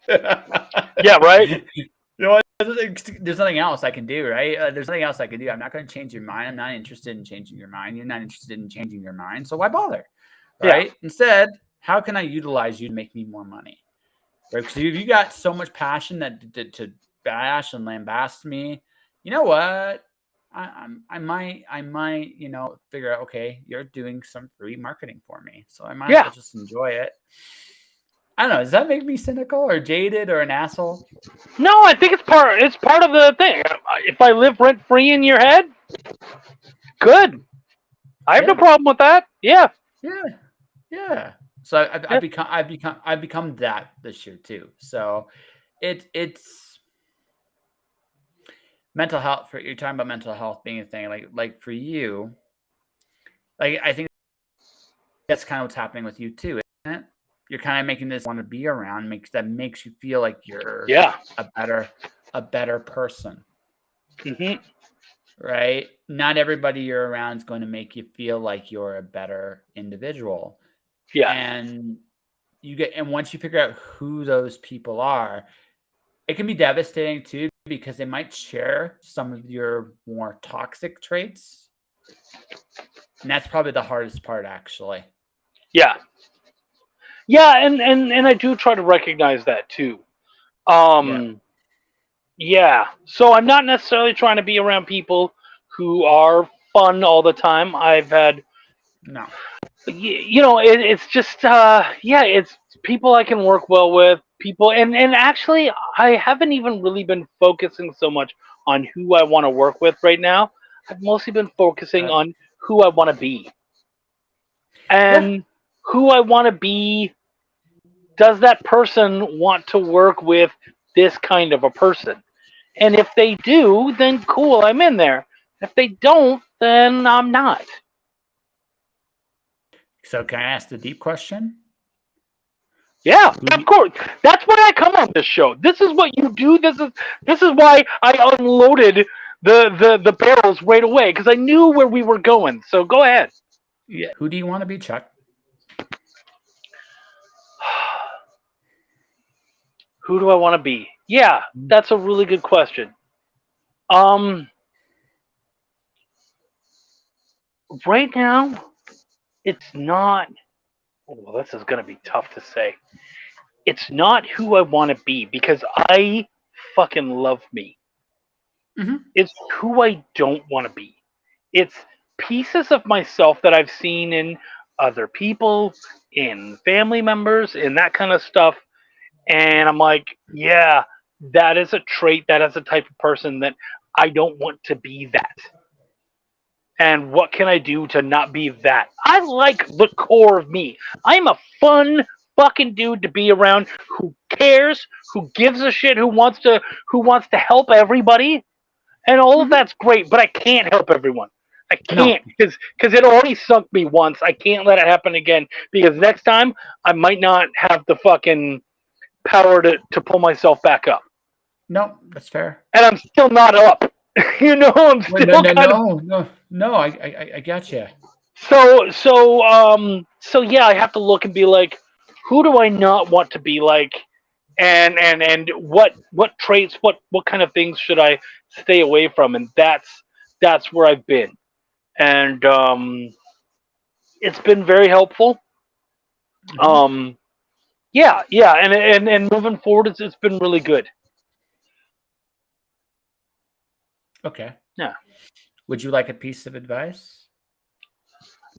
Yeah. Right. You know what? There's nothing else I can do, right? There's nothing else I can do. I'm not going to change your mind. I'm not interested in changing your mind. You're not interested in changing your mind. So why bother? Yeah. Right? Instead, how can I utilize you to make me more money? Right? Because if you got so much passion that to bash and lambast me, you know what? I might figure out, okay, you're doing some free marketing for me, so I might as Yeah. well just enjoy it. I don't know. Does that make me cynical or jaded or an asshole? No, I think it's part of the thing. If I live rent free in your head, good. I have no Yeah, problem with that. Yeah. yeah, yeah. So Yeah. I've become that this year too. So it's mental health. For you're talking about mental health being a thing. Like for you, like I think that's kind of what's happening with you too, isn't it? You're kind of making this want to be around makes you feel like you're Yeah. a better person, Hmm. right? Not everybody you're around is going to make you feel like you're a better individual. Yeah. And once you figure out who those people are, it can be devastating too because they might share some of your more toxic traits. And that's probably the hardest part actually. Yeah. Yeah. And I do try to recognize that too. Yeah. Um. Yeah. So I'm not necessarily trying to be around people who are fun all the time. I've had, No. it's just, yeah, it's people I can work well with. People, and actually, I haven't even really been focusing so much on who I want to work with right now. I've mostly been focusing Uh, on who I want to be. yeah. And who I want to be, does that person want to work with this kind of a person? And if they do, then cool, I'm in there. If they don't, then I'm not. So can I ask the deep question? Yeah, Who do of you, course. That's why I come on this show. This is what you do. This is why I unloaded the barrels right away because I knew where we were going. So go ahead. yeah, who do you want to be, Chuck? Who do I want to be? Yeah, that's a really good question. Um, right now, it's not. Well, this is gonna be tough to say. It's not who I want to be because I fucking love me. Mm-hmm. It's who I don't want to be. It's pieces of myself that I've seen in other people, in family members, in that kind of stuff. And I'm like, yeah, that is a trait, that is a type of person that I don't want to be that. And what can I do to not be that? I like the core of me. I'm a fun fucking dude to be around who cares, who gives a shit, who wants to help everybody. And all of Mm-hmm. that's great, but I can't help everyone. I can't because it already sunk me once. I can't let it happen again because next time I might not have the fucking power to pull myself back up. No, that's fair. And I'm still not up. I'm Well, still kind of no. I got you. so yeah, I have to look and be like, who do I not want to be like, and what traits, what kind of things should I stay away from, and that's where I've been, and it's been very helpful. Mm-hmm. Yeah, and moving forward, it's been really good. Okay. Yeah, Would you like a piece of advice?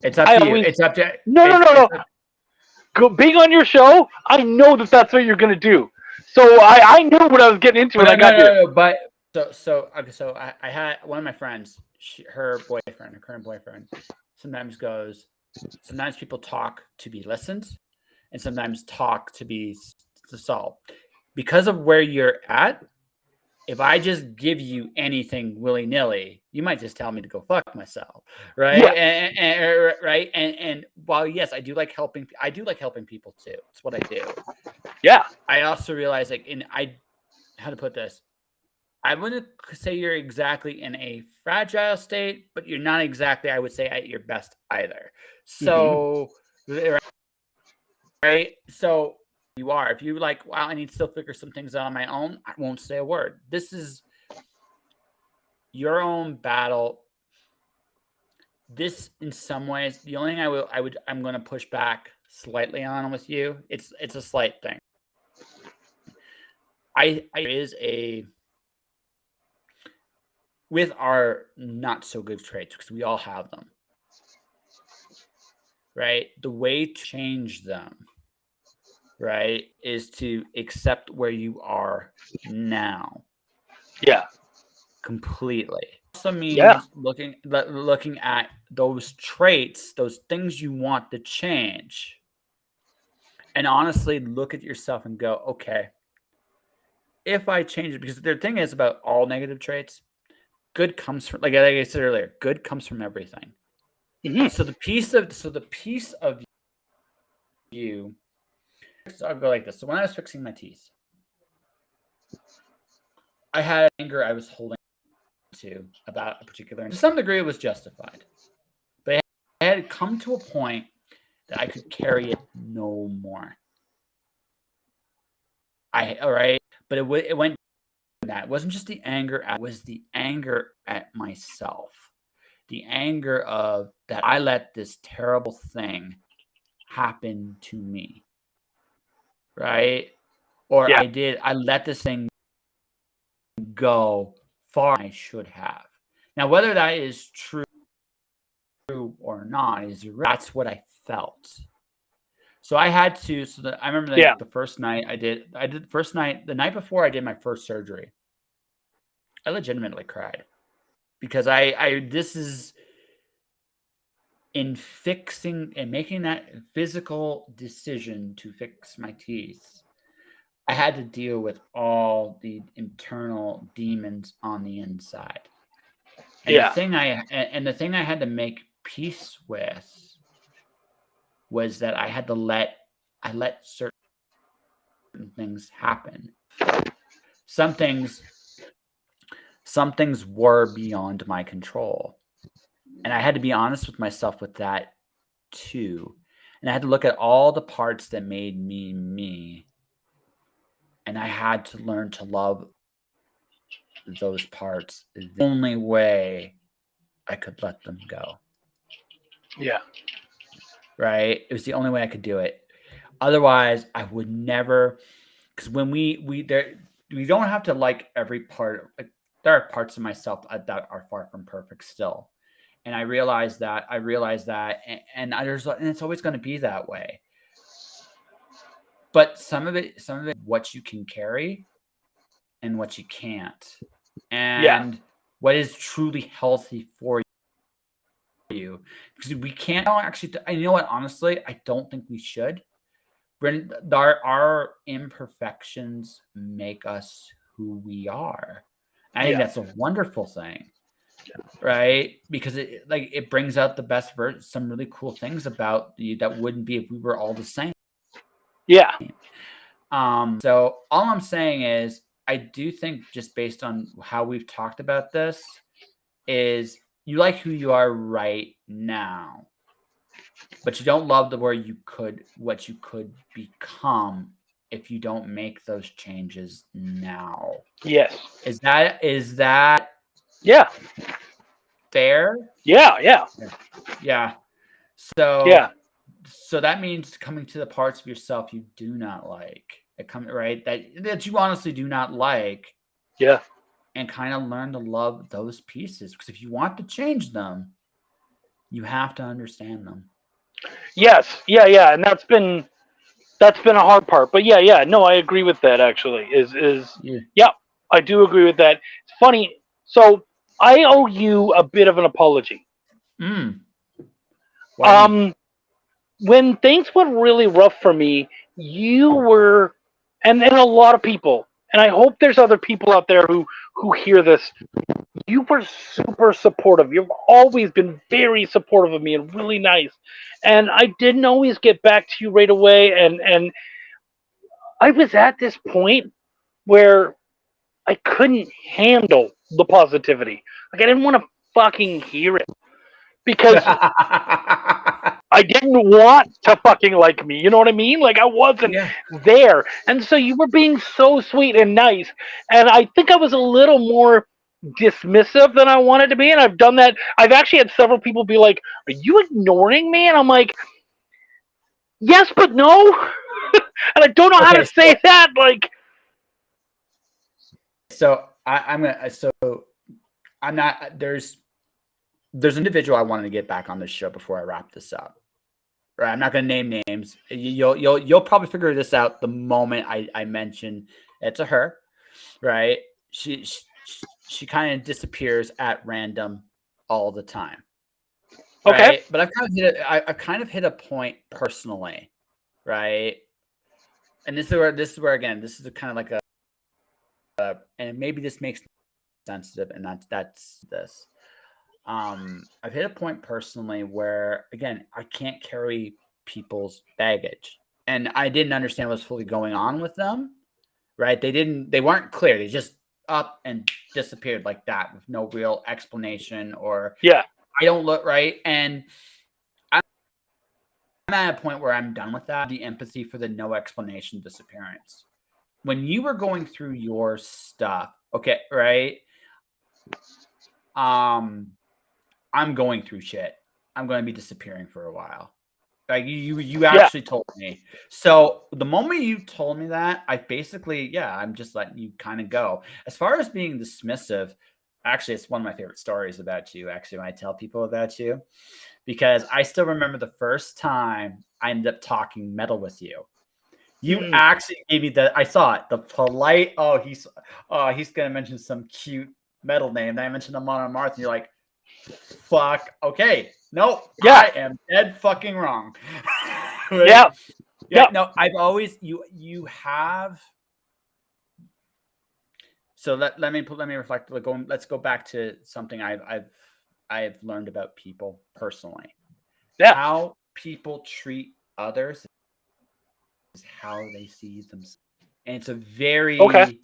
It's up I to you. always It's up to no no it's no it's no. Being on your show, I know that's what you're gonna do. So I knew what I was getting into But when I got here. no. But so I had one of my friends, her boyfriend, her current boyfriend, sometimes goes. Sometimes people talk to be listened, and sometimes talk to be to solve. Because of where you're at, if I just give you anything willy nilly, you might just tell me to go fuck myself, right? Yeah, Right. And while yes, I do like helping people too. It's what I do. yeah, I also realize how to put this. I wouldn't say you're exactly in a fragile state, but you're not exactly, I would say, at your best either. hmm So, right? So you are. If you like, wow, I need to still figure some things out on my own, I won't say a word. This is your own battle. This, in some ways, the only thing I'm going to push back slightly on with you. It's a slight thing. I is a with our not so good traits because we all have them, right? The way to change them, right, is to accept where you are now yeah, completely. Also yeah, means looking at those traits, those things you want to change, and honestly look at yourself and go, okay, if I change it, because the thing is about all negative traits, good comes from, like I said earlier, good comes from everything. hmm So the piece of you, so I'll go like this. So when I was fixing my teeth, I had anger I was holding to about a particular, to some degree, it was justified, but I had come to a point that I could carry it no more. All right, but it went that it wasn't just the anger, it was the anger at myself, the anger of that I let this terrible thing happen to me, right? Or yeah, I let this thing go far than I should have. Now, whether that is true or not that's what I felt. So I had to. I remember yeah, like the first night I did the first night, the night before I did my first surgery. I legitimately cried because this is in fixing and making that physical decision to fix my teeth. I had to deal with all the internal demons on the inside. And yeah, the thing I had to make peace with was that I let certain things happen. Some things some things were beyond my control. And I had to be honest with myself with that too. And I had to look at all the parts that made me me. And I had to learn to love those parts the only way I could let them go. yeah, Right? It was the only way I could do it. Otherwise, I would never, because when we don't have to like every part. Like, there are parts of myself that are far from perfect still, and I realize that. And it's always going to be that way. But some of it, what you can carry and what you can't, yeah, and what is truly healthy for you. Because we can't actually. You know what? Honestly, I don't think we should. Our imperfections make us who we are. I think yeah, that's a wonderful thing. right? Because it brings out the best some really cool things about you that wouldn't be if we were all the same. Yeah. So all I'm saying is I do think just based on how we've talked about this is you like who you are right now, but you don't love what you could become if you don't make those changes now. Yes. Is that Yeah. fair? Yeah. Yeah. Yeah. Yeah. So that means coming to the parts of yourself you do not like. Right? That you honestly do not like Yeah. and kind of learn to love those pieces. Because if you want to change them, you have to understand them. Yes. Yeah. Yeah. And that's been a hard part. But yeah. Yeah. No, I agree with that. Actually, Yeah. yeah, I do agree with that. It's funny. So I owe you a bit of an apology. Why me? When things went really rough for me, you were, and a lot of people, and I hope there's other people out there who hear this. You were super supportive. You've always been very supportive of me and really nice. And I didn't always get back to you right away. And I was at this point where I couldn't handle the positivity. Like I didn't want to fucking hear it because I didn't want to fucking like me. You know what I mean? Like I wasn't Yeah. there. And so you were being so sweet and nice. And I think I was a little more dismissive than I wanted to be. And I've done that. I've actually had several people be like, "Are you ignoring me?" And I'm like, "Yes, but no." And I don't know how to Okay. say that. Like, So I'm gonna. So I'm not. There's an individual I wanted to get back on this show before I wrap this up. Right. I'm not gonna name names. You'll probably figure this out the moment I mention it to her. Right. She kind of disappears at random all the time. okay, Right. But I've kind of hit a point personally. Right. And this is where again this is kind of like and maybe this makes sensitive and that's this. I've hit a point personally where again I can't carry people's baggage, and I didn't understand what was fully going on with them. Right? They weren't clear. They just up and disappeared like that with no real explanation or yeah, I don't look right. And I'm at a point where I'm done with that. The empathy for the no explanation disappearance. When you were going through your stuff, okay, right? Um, I'm going through shit. I'm going to be disappearing for a while. Like you yeah, actually told me. So the moment you told me that, I basically, yeah, I'm just letting you kind of go. As far as being dismissive, actually, it's one of my favorite stories about you. Actually, when I tell people about you, because I still remember the first time I ended up talking metal with you. You mm, actually gave me I saw it, the polite. He's gonna mention some cute metal name. Then I mentioned Amon Amarth, and you're like, fuck. Okay. Nope. yeah, I am dead fucking wrong. Right? yeah, Yeah. yeah, No, I've always you have. So let me reflect. Let's go back to something I've learned about people personally. yeah. How people treat others is how they see themselves, and it's a Okay, very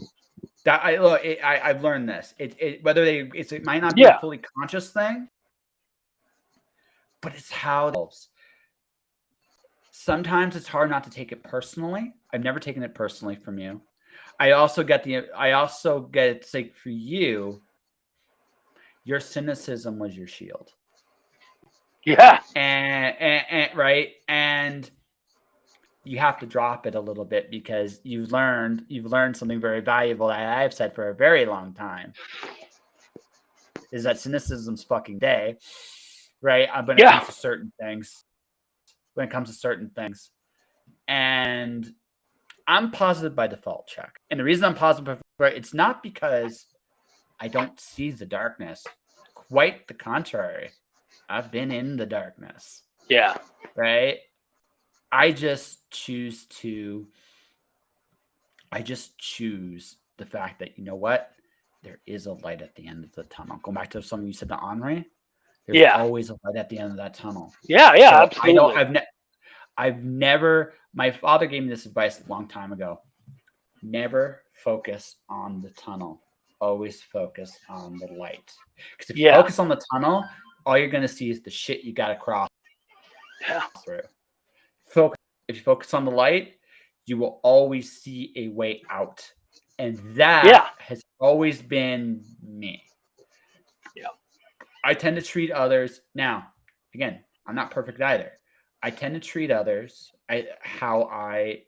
that I look. I've learned this. It might not be a yeah, fully conscious thing, but it's how sometimes it's hard not to take it personally. I've never taken it personally from you. I also get it's like for you, your cynicism was your shield. yeah, And right. And you have to drop it a little bit because you've learned something very valuable that I've said for a very long time is that cynicism's fucking day. Right. When it yeah, comes to certain things. When it comes to certain things. And I'm positive by default, Chuck. And the reason I'm positive, it's not because I don't see the darkness. Quite the contrary. I've been in the darkness, yeah, right? I just choose to, I just choose the fact that, you know what? there is a light at the end of the tunnel. Going back to something you said to Henri, there's Yeah. always a light at the end of that tunnel. Yeah, So absolutely. I've never. My father gave me this advice a long time ago. Never focus on the tunnel. Always focus on the light. Because if you focus on the tunnel, all you're gonna see is the shit you gotta cross through. If you focus on the light, you will always see a way out. And that has always been me. Yeah. I tend to treat others now. Again, I'm not perfect either. I tend to treat others how I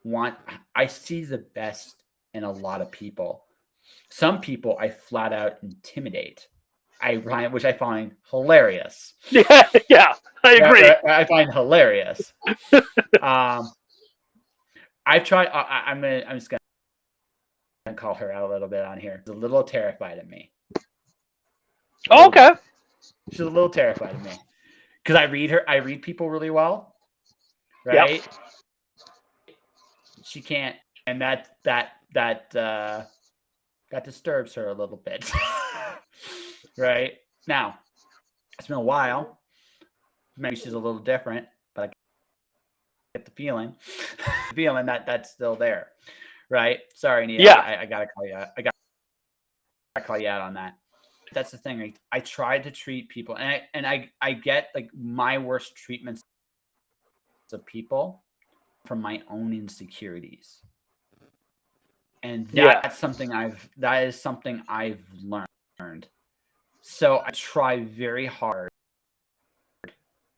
want. I see the best in a lot of people. Some people I flat out intimidate. Which I find hilarious. Yeah, I agree. I find hilarious. I've tried. I'm just gonna call her out a little bit on here. She's a little terrified of me. Okay. She's a little terrified of me because I read people really well, right? Yep. She can't, and that disturbs her a little bit, right? Now, it's been a while. Maybe she's a little different, but I get the feeling that that's still there, right? Sorry, Nia. Yeah. I gotta call you out. I gotta call you out on that. That's the thing. I try to treat people, and I get like my worst treatments of people from my own insecurities, and that is something I've learned. So I try very hard,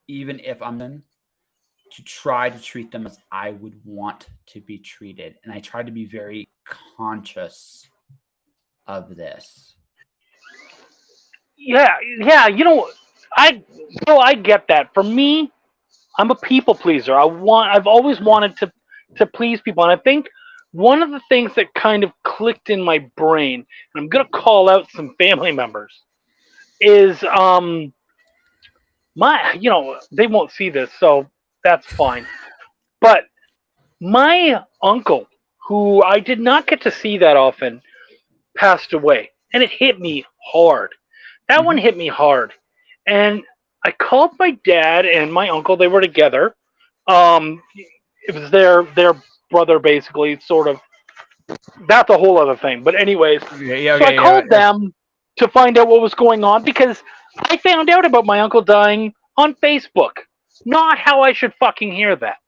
even if I'm in, to try to treat them as I would want to be treated, and I try to be very conscious of this. Yeah. I get that. For me, I'm a people pleaser. I've always wanted to please people, and I think one of the things that kind of clicked in my brain, and I'm gonna call out some family members, is they won't see this, so that's fine. But my uncle, who I did not get to see that often, passed away, and it hit me hard. That one hit me hard, and I called my dad and my uncle. They were together. It was their brother, basically, sort of. That's a whole other thing. But anyways, so I called them to find out what was going on because I found out about my uncle dying on Facebook. Not how I should fucking hear that.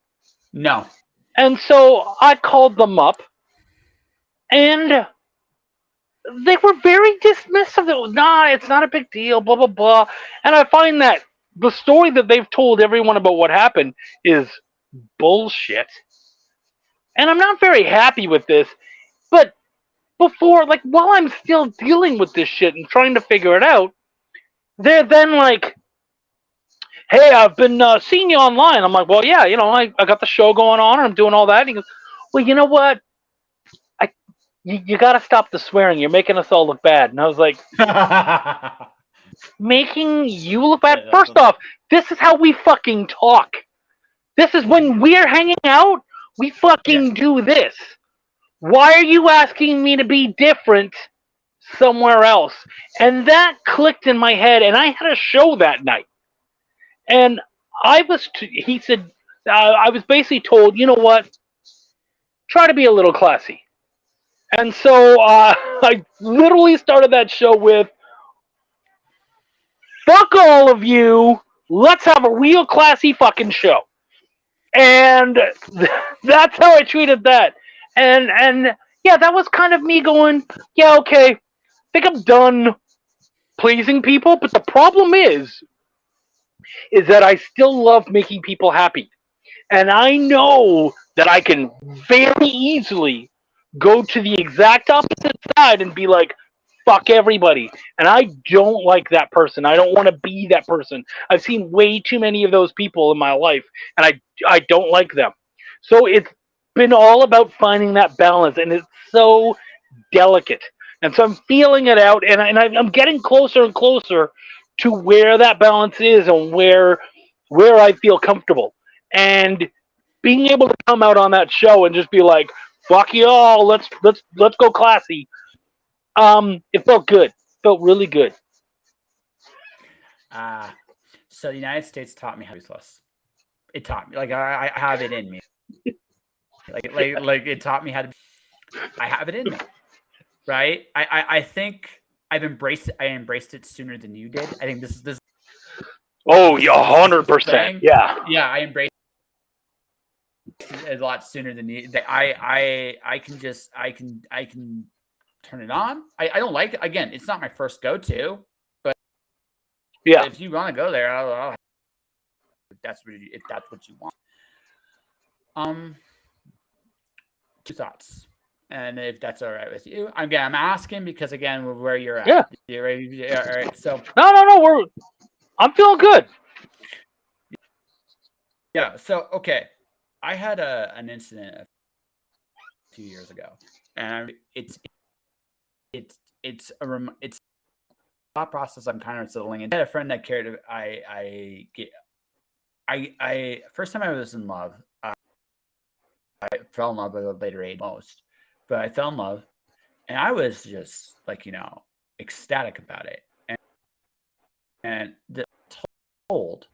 No. And so I called them up, and they were very dismissive. It's not a big deal, blah, blah, blah. And I find that the story that they've told everyone about what happened is bullshit. And I'm not very happy with this. But while I'm still dealing with this shit and trying to figure it out, they're then like, hey, I've been seeing you online. I'm like, well, yeah, I got the show going on and I'm doing all that. And he goes, well, you know what? You got to stop the swearing. You're making us all look bad. And I was like, making you look bad? First off, this is how we fucking talk. This is when we're hanging out, we fucking do this. Why are you asking me to be different somewhere else? And that clicked in my head, and I had a show that night. And he said, I was basically told, you know what? Try to be a little classy. And so I literally started that show with, fuck all of you, let's have a real classy fucking show. And that's how I treated that. And yeah, that was kind of me going, yeah, okay, I think I'm done pleasing people, but the problem is that I still love making people happy. And I know that I can very easily go to the exact opposite side and be like, fuck everybody. And I don't like that person. I don't want to be that person. I've seen way too many of those people in my life, and I don't like them. So it's been all about finding that balance, and it's so delicate. And so I'm feeling it out, and I'm getting closer and closer to where that balance is and where I feel comfortable. And being able to come out on that show and just be like, fuck y'all, let's go classy. It felt good. Felt really good. So the United States taught me how to be ruthless. It taught me, like I have it in me. Like it taught me how to. I have it in me, right? I think I've embraced it. I embraced it sooner than you did. I think Oh, this yeah, is this is the 100%. thing. Yeah, Yeah, I embraced it a lot sooner than you. I can just I can turn it on. I don't like it. Again, it's not my first go to, but yeah. if you want to go there, if that's what you want. Um, two thoughts, and if that's all right with you, again, I'm asking because again, where you're at. Yeah. You're ready? Yeah, all right. So No. I'm feeling good. yeah. So okay, I had an incident a few years ago, and it's it's thought process I'm kind of settling in. I had a friend that cared. I first time I was in love, I fell in love at a later age most, but I fell in love, and I was just like ecstatic about it, and told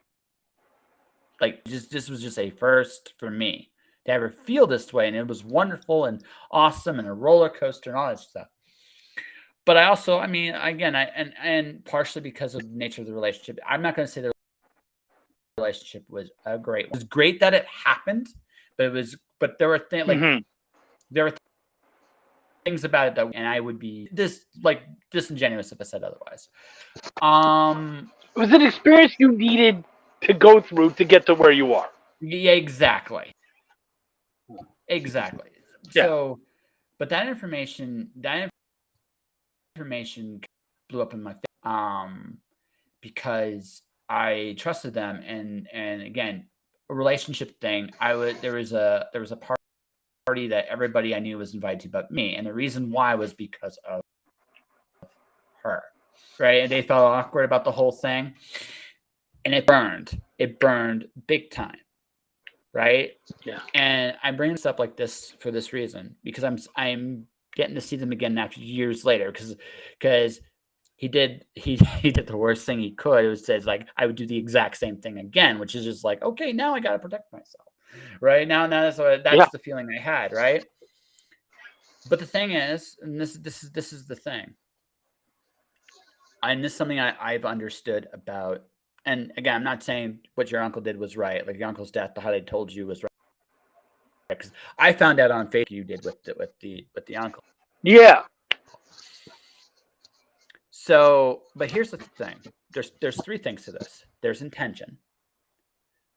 like just this was just a first for me to ever feel this way, and it was wonderful and awesome and a roller coaster and all that stuff. But I also, I mean, again, and partially because of the nature of the relationship, I'm not going to say the relationship was a great. It was great that it happened, but there were things like Hmm. there were things about it that, and I would be disingenuous if I said otherwise. It was an experience you needed to go through to get to where you are. Yeah, exactly. Yeah. So, but that information blew up in my face, because I trusted them, and again, a relationship thing. There was a party that everybody I knew was invited to but me, and the reason why was because of her, right? And they felt awkward about the whole thing, and it burned big time, right? Yeah. And I bring this up like this for this reason, because I'm getting to see them again after years later, because he did the worst thing he could. It was says like I would do the exact same thing again, which is just like, okay, now I got to protect myself, right? Now Yeah. that's the feeling I had, right? But the thing is, and this is the thing, and this is something I've understood about. And again, I'm not saying what your uncle did was right, like your uncle's death, how they told you was right. Because I found out on Facebook you did with the uncle. Yeah. So, but here's the thing: there's three things to this. There's intention,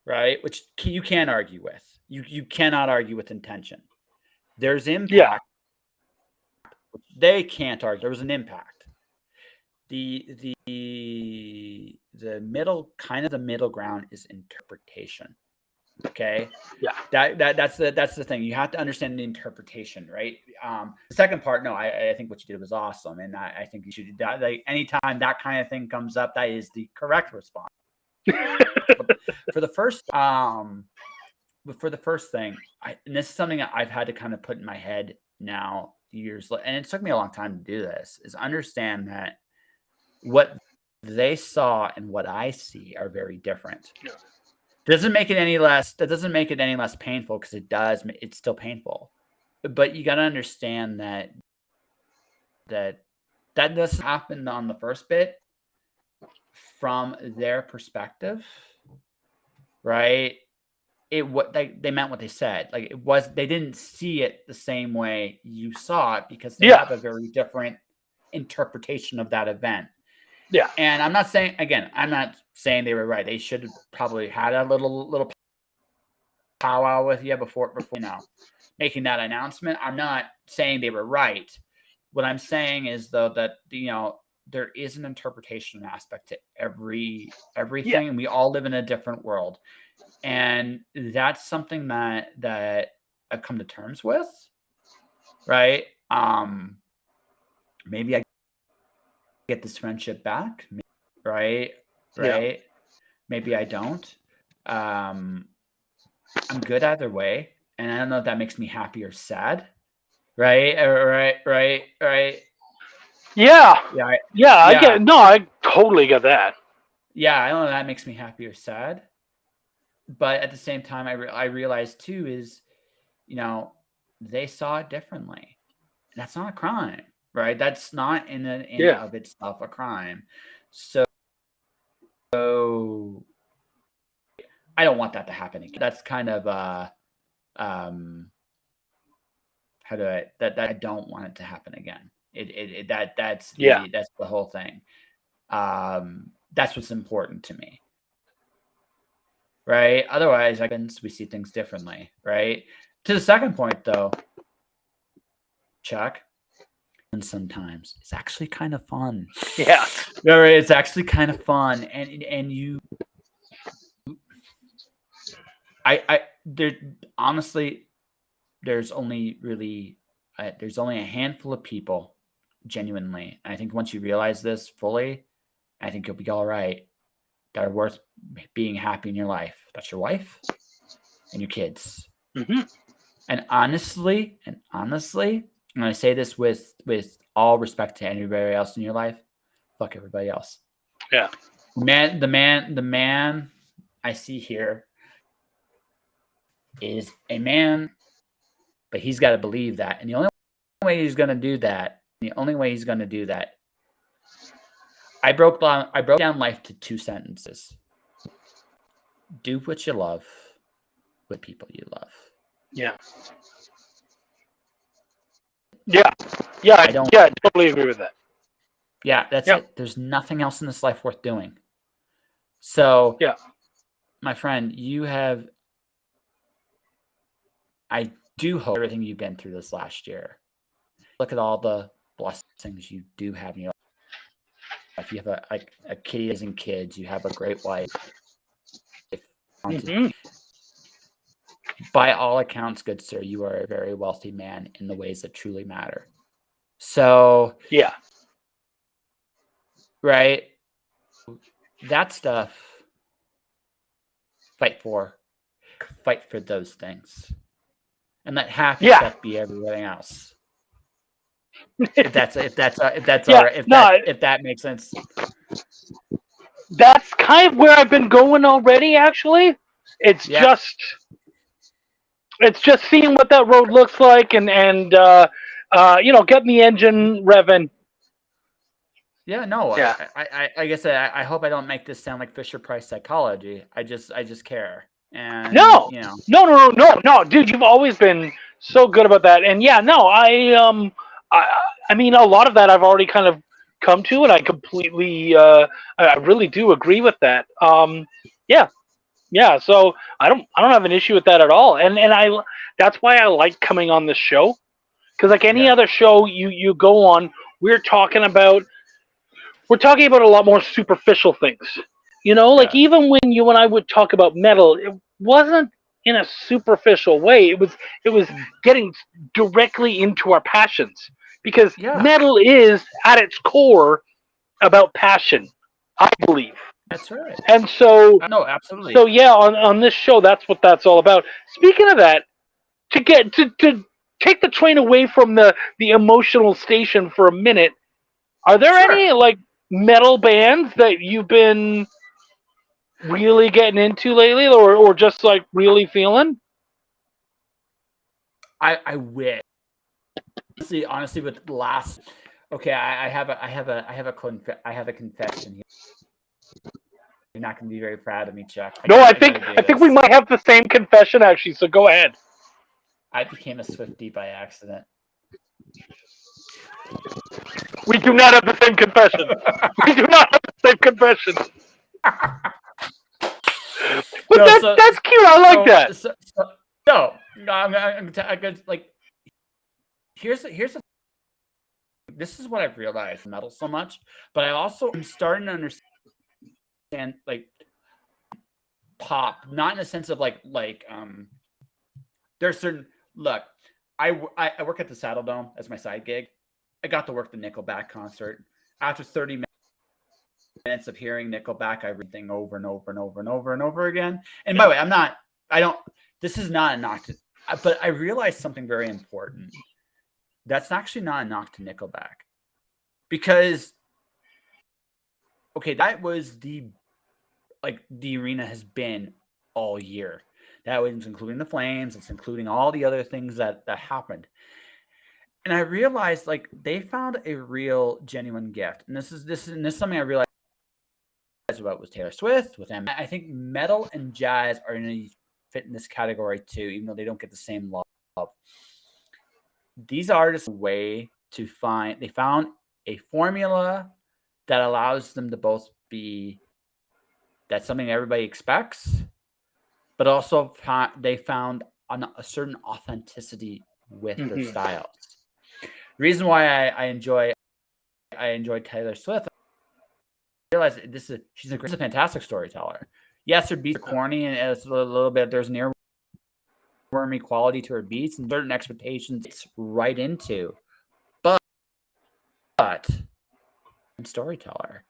right? Which you can't argue with. You cannot argue with intention. There's Yeah. impact, which they can't argue. There was an impact. The middle ground is interpretation. Okay, Yeah. that's the thing. You have to understand the interpretation, right? The second part, no, I think what you did was awesome, and I think you should do that. Like anytime that kind of thing comes up, that is the correct response. But for the first, but for the first thing, and this is something I've had to kind of put in my head now years, and it took me a long time to do this, is understand that what they saw and what I see are very different. Yeah. Doesn't make it any less. That doesn't make it any less painful because it does. It's still painful, but you got to understand that that doesn't happen on the first bit from their perspective, right? It what they meant what they said. Like it was they didn't see it the same way you saw it because they Yeah. have a very different interpretation of that event. Yeah. And I'm not saying they were right. They should have probably had a little powwow with you before making that announcement. I'm not saying they were right. What I'm saying is though that there is an interpretation aspect to Yeah. everything, and we all live in a different world, and that's something that I've come to terms with, right? Maybe I get this friendship back, right? Yeah. Right? Maybe I don't. Um, I'm good either way, and I don't know if that makes me happy or sad. Right, right, right, right. Yeah. Yeah, Yeah, I yeah, get. No, I totally get that. yeah. I don't know if that makes me happy or sad, but at the same time, I realized too is, you know, they saw it differently. That's not a crime, right? That's not in Yeah. of itself a crime. So I don't want that to happen again. That's kind of um how do I that I don't want it to happen again. Yeah. That's the whole thing. That's what's important to me, right? Otherwise, we see things differently, right? To the second point, though, Chuck, and sometimes it's actually kind of fun. Yeah. All right, it's actually kind of fun, and I there honestly, there's only really there's only a handful of people genuinely. And I think once you realize this fully, I think you'll be all right. That are worth being happy in your life. That's your wife and your kids. Hmm. And honestly, and I say this with all respect to anybody else in your life, fuck everybody else. Yeah. The man I see here is a man, but he's got to believe that. And the only way he's going to do that, I broke down life to two sentences. Do what you love with people you love. Yeah. Yeah. Yeah. I don't Yeah. I totally agree with that. Yeah, that's Yeah. it. There's nothing else in this life worth doing. So, Yeah. my friend, I do hope everything you've been through this last year. Look at all the blessings you do have in your life. You have a kid and kids. You have a great wife. Hmm. By all accounts, good sir, you are a very wealthy man in the ways that truly matter. So, Yeah. right, that stuff, fight for those things, and let happy Yeah. stuff be everything else. If that's all Yeah. right, No, if that makes sense. that's kind of where I've been going already. Actually, it's Yeah, just it's just seeing what that road looks like, and getting the engine revving. yeah. No, Yeah. like I said, I hope I don't make this sound like Fisher Price psychology. I just care, and No, no, dude. You've always been so good about that, and yeah, no, I, I mean, a lot of that I've already kind of come to, and I completely, I really do agree with that. Yeah, yeah. So I don't have an issue with that at all, and that's why I like coming on this show, because like any yeah, other show you go on, we're talking about a lot more superficial things. Like yeah, even when you and I would talk about metal, it wasn't in a superficial way. It was getting directly into our passions because yeah. metal is at its core about passion, I believe. That's right. And so No, so absolutely. yeah, on this show that's what that's all about. Speaking of that, to take the train away from the emotional station for a minute, are there Sure. any like metal bands that you've been really getting into lately, or just like really feeling? I wish. Honestly, with the last. Okay, I have a confession here. You're not going to be very proud of me, Chuck. No, I got to do I think we this. might have the same confession actually. So go ahead. I became a Swiftie by accident. We do not have the same confession. We do not have the same confession. But No, that's cute. I like that. no, I'm gonna like. Here's a. This is what I've realized metal so much, but I also am starting to understand like pop, not in a sense of there's certain look. I work at the Saddle Dome as my side gig. I got to work the Nickelback concert. After 30 minutes of hearing Nickelback, I read thing over and over and over and over and over again. And by the way, I don't. This is not a knock to, but I realized something very important. That's actually not a knock to Nickelback. because okay, that was the arena has been all year. That was including the Flames. It's including all the other things that happened. And I realized like they found a real genuine gift. And this is something I realized about with Taylor Swift, with them. I think metal and jazz are going to fit in this category too, even though they don't get the same love. These artists way to find they found a formula that allows them to both be that's something everybody expects, but also they found a certain authenticity with their styles. The reason why I enjoy Taylor Swift, I realize she's a fantastic storyteller. Yes, her beats are corny and it's a little bit there's an earwormy quality to her beats and certain expectations it's right into, but I'm a storyteller,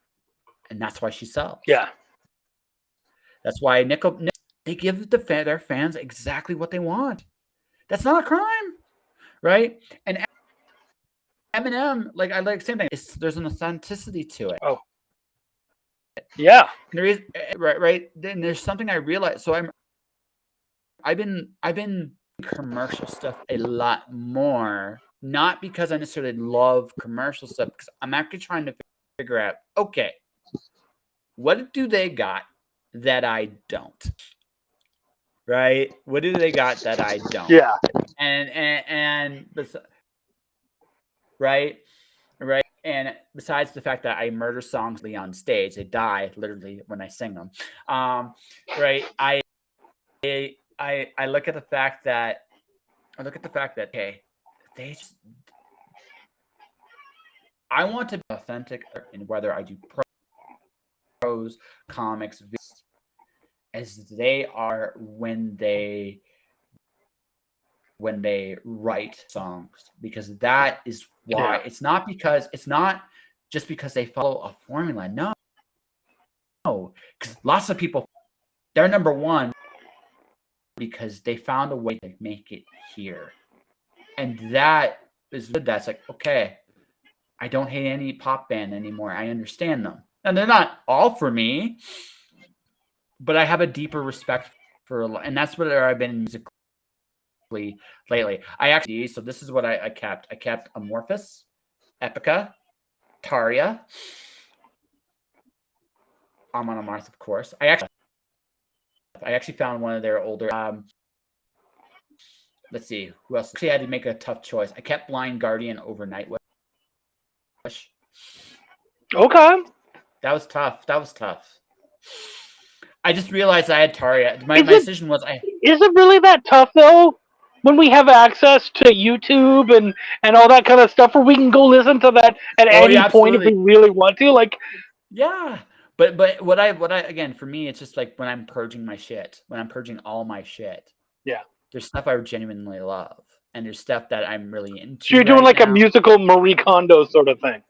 and that's why she sells. Yeah. That's why they give their fans exactly what they want. That's not a crime, right? And Eminem, like I like same thing. There's an authenticity to it. Oh, yeah. There is right. Then there's something I realized. So I've been commercial stuff a lot more, not because I necessarily love commercial stuff, because I'm actually trying to figure out, okay, what do they got that I don't? Right? What do they got that I don't? Yeah. And right. And besides the fact that I murder songs on stage, they die literally when I sing them. Right. I look at the fact that okay, I want to be authentic in whether I do prose, comics, as they are when they write songs, because that is why. Yeah. It's not just because they follow a formula. No, because lots of people, they're number one because they found a way to make it here, and that is good. That's like, okay, I don't hate any pop band anymore. I understand them, and they're not all for me, but I have a deeper respect for, and that's what I've been musically lately. So this is what I kept. I kept Amorphous, Epica, Taria, Amon Amarth, of course. I actually found one of their older. Let's see who else. Actually, I had to make a tough choice. I kept Blind Guardian over Nightwish. Okay. That was tough. I just realized I had Taria. My decision was Is it really that tough though? When we have access to YouTube and all that kind of stuff, where we can go listen to that at any point if we really want to, like. Yeah, but what I again, for me, it's just like when I'm purging my shit, when I'm purging all my shit. Yeah. There's stuff I genuinely love, and there's stuff that I'm really into. So you're doing like a musical Marie Kondo sort of thing.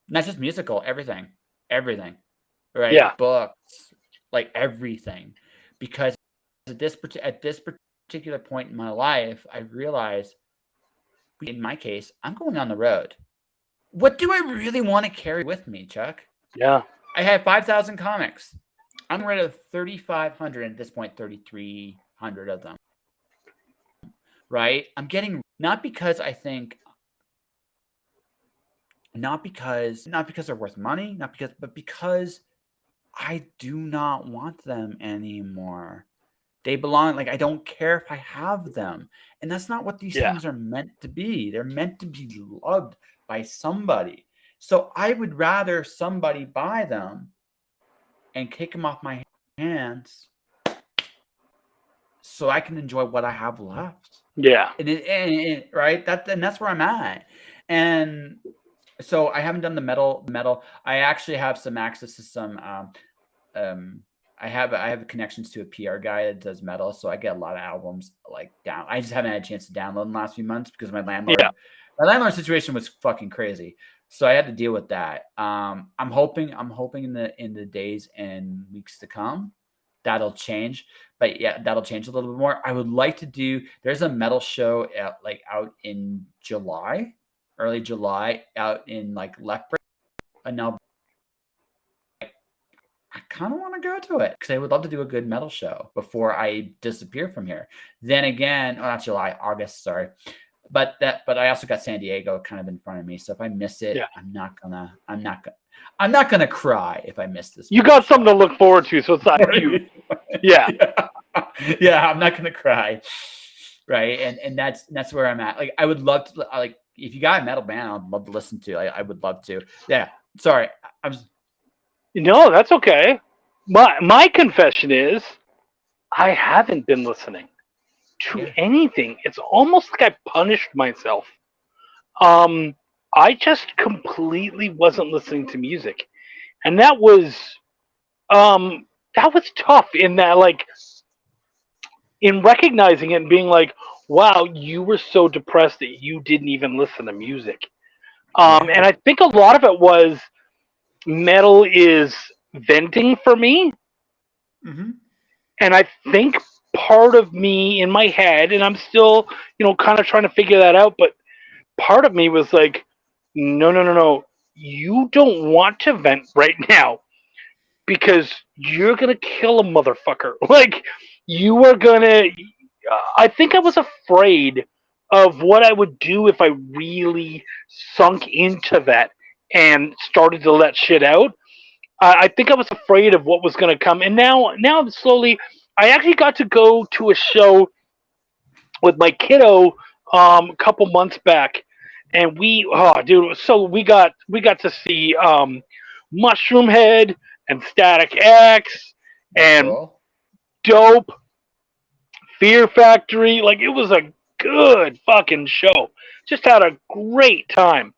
Not just musical, everything, right? Yeah. Books, like everything, because at this particular point in my life, I realized, in my case, I'm going on the road. What do I really want to carry with me, Chuck? Yeah. I have 5,000 comics. I'm rid of 3,500 at this point, 3,300 of them. Right? I'm getting, not because they're worth money, but because I do not want them anymore. They belong, like, I don't care if I have them. And that's not what these things are meant to be. They're meant to be loved by somebody. So I would rather somebody buy them and kick them off my hands so I can enjoy what I have left. Yeah. And right? That's where I'm at. And so I haven't done the metal. I actually have some access to some I have connections to a PR guy that does metal, so I get a lot of albums like down. I just haven't had a chance to download in the last few months because my landlord situation was fucking crazy. So I had to deal with that. I'm hoping in the days and weeks to come that'll change. But yeah, that'll change a little bit more. I would like to do. There's a metal show out in July early July out in like Lethbridge, and now I kind of want to go to it because I would love to do a good metal show before I disappear from here. Then again, oh, not July, August, sorry. But I also got San Diego kind of in front of me. So if I miss it, Yeah. I'm not gonna cry if I miss this. You got something to look forward to, so it's not you. Yeah. Yeah, I'm not gonna cry. Right. And that's where I'm at. Like I would love to like if you got a metal band, I'd love to listen to. I would love to. Yeah. Sorry. I'm just, No, that's okay. My confession is I haven't been listening to anything. It's almost like I punished myself. I just completely wasn't listening to music. And that was tough in that like in recognizing it and being like, wow, you were so depressed that you didn't even listen to music. And I think a lot of it was metal is venting for me. mm-hmm. And I think part of me in my head, and I'm still, kind of trying to figure that out, but part of me was like, no, no, no, no. You don't want to vent right now because you're going to kill a motherfucker. Like, you are going to. I think I was afraid of what I would do if I really sunk into that and started to let shit out. I think I was afraid of what was going to come, and now I'm slowly. I actually got to go to a show with my kiddo a couple months back, and we got to see Mushroom Head and Static X and Cool. Dope, Fear Factory. Like it was a good fucking show. Just had a great time,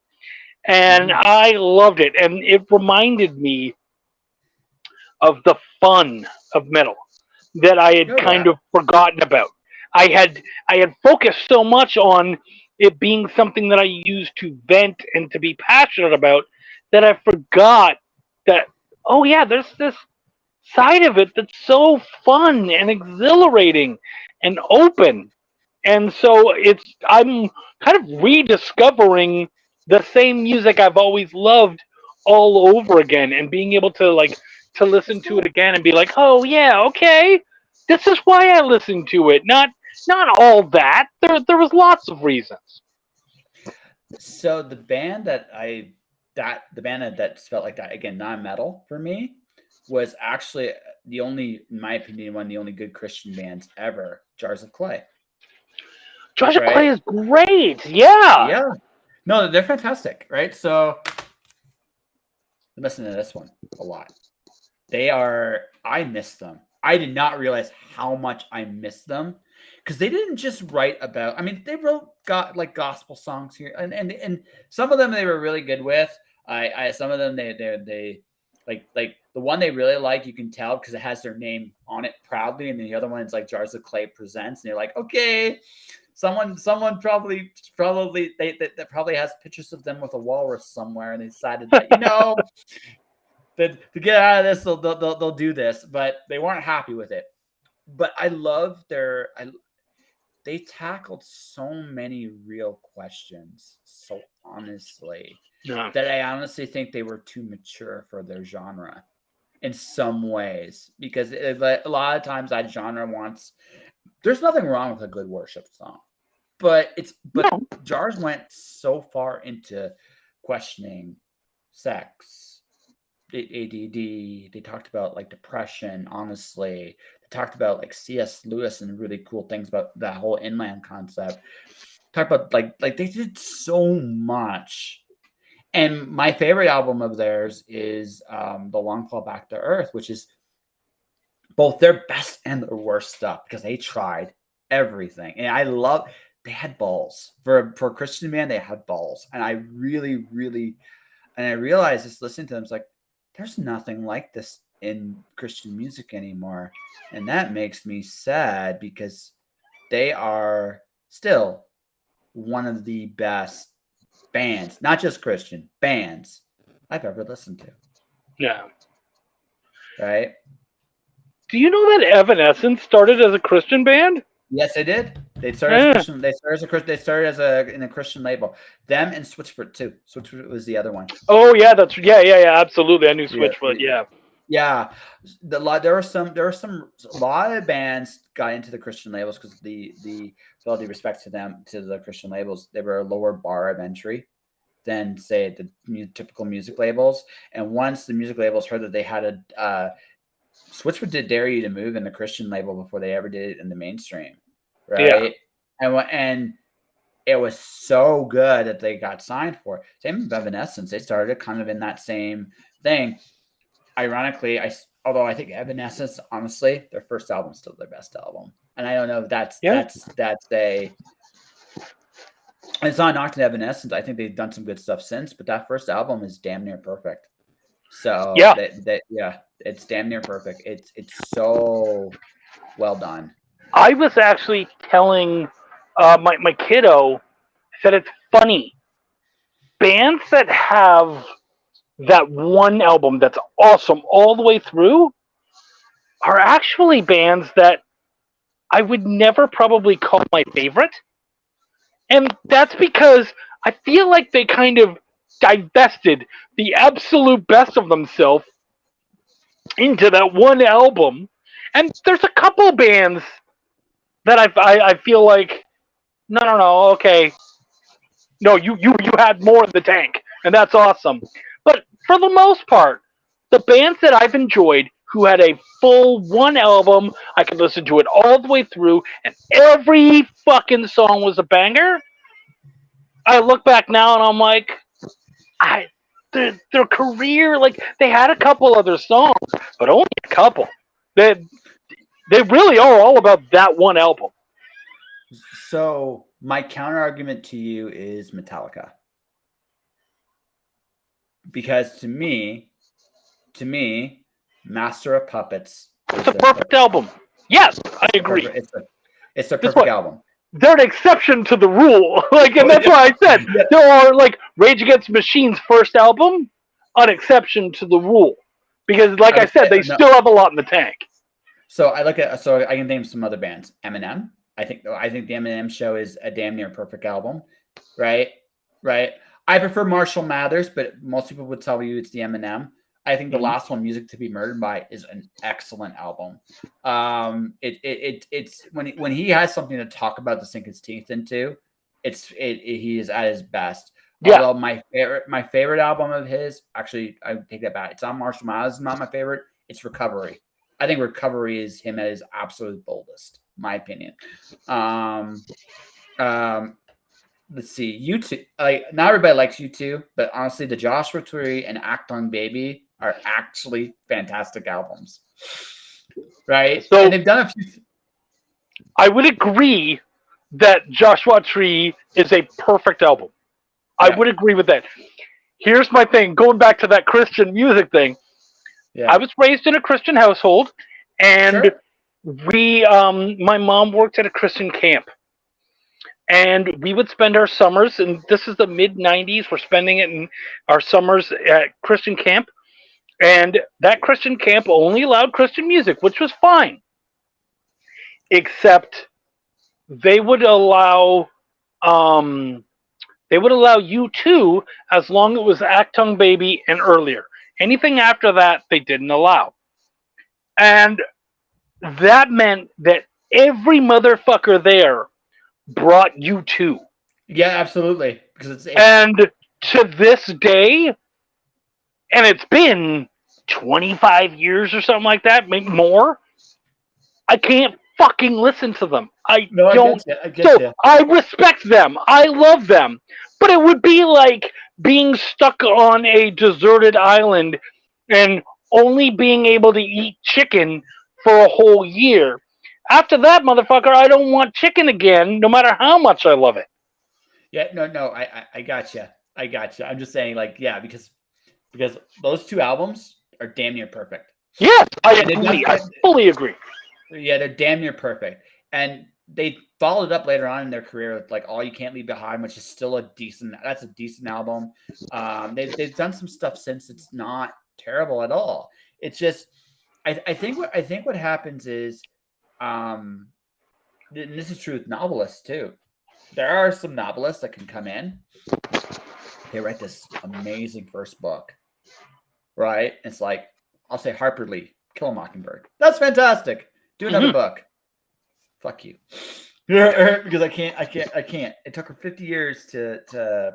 and I loved it, and it reminded me of the fun of metal that I had kind of forgotten about. I had focused so much on it being something that I used to vent and to be passionate about that I forgot that oh yeah, there's this side of it that's so fun and exhilarating and open. And so I'm kind of rediscovering the same music I've always loved all over again and being able to to listen to it again and be like, "Oh yeah, okay. This is why I listened to it." Not all that. There was lots of reasons. So the band that felt like that again, non-metal for me was actually the only, in my opinion, one of the only good Christian bands ever, Jars of Clay. Jars of Clay is great. Yeah. Yeah. No, they're fantastic, right? So listen to this one a lot. I miss them. I did not realize how much I miss them because they didn't just write about, I mean, they got like gospel songs here and some of them they were really good with. Some of them they like the one they really like, you can tell because it has their name on it proudly, and then the other one is like Jars of Clay Presents, and you're like, okay, someone probably that probably has pictures of them with a walrus somewhere, and they decided that to get out of this they'll do this, but they weren't happy with it. But I love they tackled so many real questions so honestly that I honestly think they were too mature for their genre in some ways, because a lot of times that genre there's nothing wrong with a good worship song, but Jars went so far into questioning sex, ADD. They talked about like depression, honestly. They talked about like C.S. Lewis and really cool things about that whole inland concept. Talk about like they did so much. And my favorite album of theirs is The Long Fall Back to Earth, which is both their best and their worst stuff because they tried everything. And they had balls. For a Christian band, they had balls. And I really, really, and I realized just listening to them, it's like, there's nothing like this in Christian music anymore. And that makes me sad because they are still one of the best bands, not just Christian bands, I've ever listened to. Yeah. Right? Do you know that Evanescence started as a Christian band? Yes, I did. They started as a Christian. They started in a Christian label. Them and Switchfoot too. Switchfoot was the other one. Oh yeah, absolutely. I knew Switchfoot. Yeah. Yeah, there were a lot of bands got into the Christian labels because with all due respect to them, to the Christian labels, they were a lower bar of entry than say the typical music labels. And once the music labels heard that they had a Switchfoot did Dare You to Move in the Christian label before they ever did it in the mainstream, right? And it was so good that they got signed for it. Same with Evanescence. They started kind of in that same thing. Ironically, although I think Evanescence, honestly, their first album is still their best album. And I don't know if that's it's not knocked to Evanescence. I think they've done some good stuff since, but that first album is damn near perfect. So it's damn near perfect. It's so well done. I was actually telling my kiddo, said it's funny. Bands that have that one album that's awesome all the way through are actually bands that I would never probably call my favorite. And that's because I feel like they kind of divested the absolute best of themselves into that one album. And there's a couple bands that I feel like, no, okay. No, you had more in the tank, and that's awesome. But for the most part, the bands that I've enjoyed who had a full one album, I could listen to it all the way through, and every fucking song was a banger. I look back now and I'm like, their career, like they had a couple other songs, but only a couple. They really are all about that one album. So my counter argument to you is Metallica. Because to me, Master of Puppets is the perfect album. Yes, I agree. It's a perfect album. They're an exception to the rule. And that's why I said there are Rage Against the Machine's first album, an exception to the rule. Because I said, they still have a lot in the tank. So I can name some other bands. Eminem. I think the Eminem Show is a damn near perfect album. Right? I prefer Marshall Mathers, but most people would tell you it's the Eminem. I think the last one, Music to Be Murdered By, is an excellent album. It's when he has something to talk about to sink his teeth into, he is at his best. Yeah. Although my favorite album of his, actually, I take that back. It's not Marshall Mathers, not my favorite. It's Recovery. I think Recovery is him at his absolute boldest, my opinion. Let's see, U2. Not everybody likes U2, but honestly, the Joshua Tree and Acton Baby are actually fantastic albums, right? So and they've done a few. I would agree that Joshua Tree is a perfect album. Yeah. I would agree with that. Here's my thing. Going back to that Christian music thing, I was raised in a Christian household, and my mom worked at a Christian camp. And we would spend our summers, and this is the mid-'90s, we're spending it in our summers at Christian camp. And that Christian camp only allowed Christian music, which was fine. Except they would allow U2 as long as it was Actung Baby and earlier. Anything after that, they didn't allow. And that meant that every motherfucker there brought U2. Yeah, absolutely. Because and to this day, and it's been 25 years or something like that, maybe more, I can't fucking listen to them. I respect them. I love them. But it would be like being stuck on a deserted island and only being able to eat chicken for a whole year. After that, motherfucker, I don't want chicken again, no matter how much I love it. Yeah, no, I got you. I'm just saying, because those two albums are damn near perfect. Yes, I agree. I fully agree. Yeah, they're damn near perfect. And they followed up later on in their career with All You Can't Leave Behind, which is still a decent album. They've done some stuff since. It's not terrible at all. It's just I think what happens is and this is true with novelists too. There are some novelists that can come in. They write this amazing first book, right? It's like, I'll say Harper Lee, Kill a Mockingbird. That's fantastic. Do another book. Fuck you. Because I can't. It took her 50 years to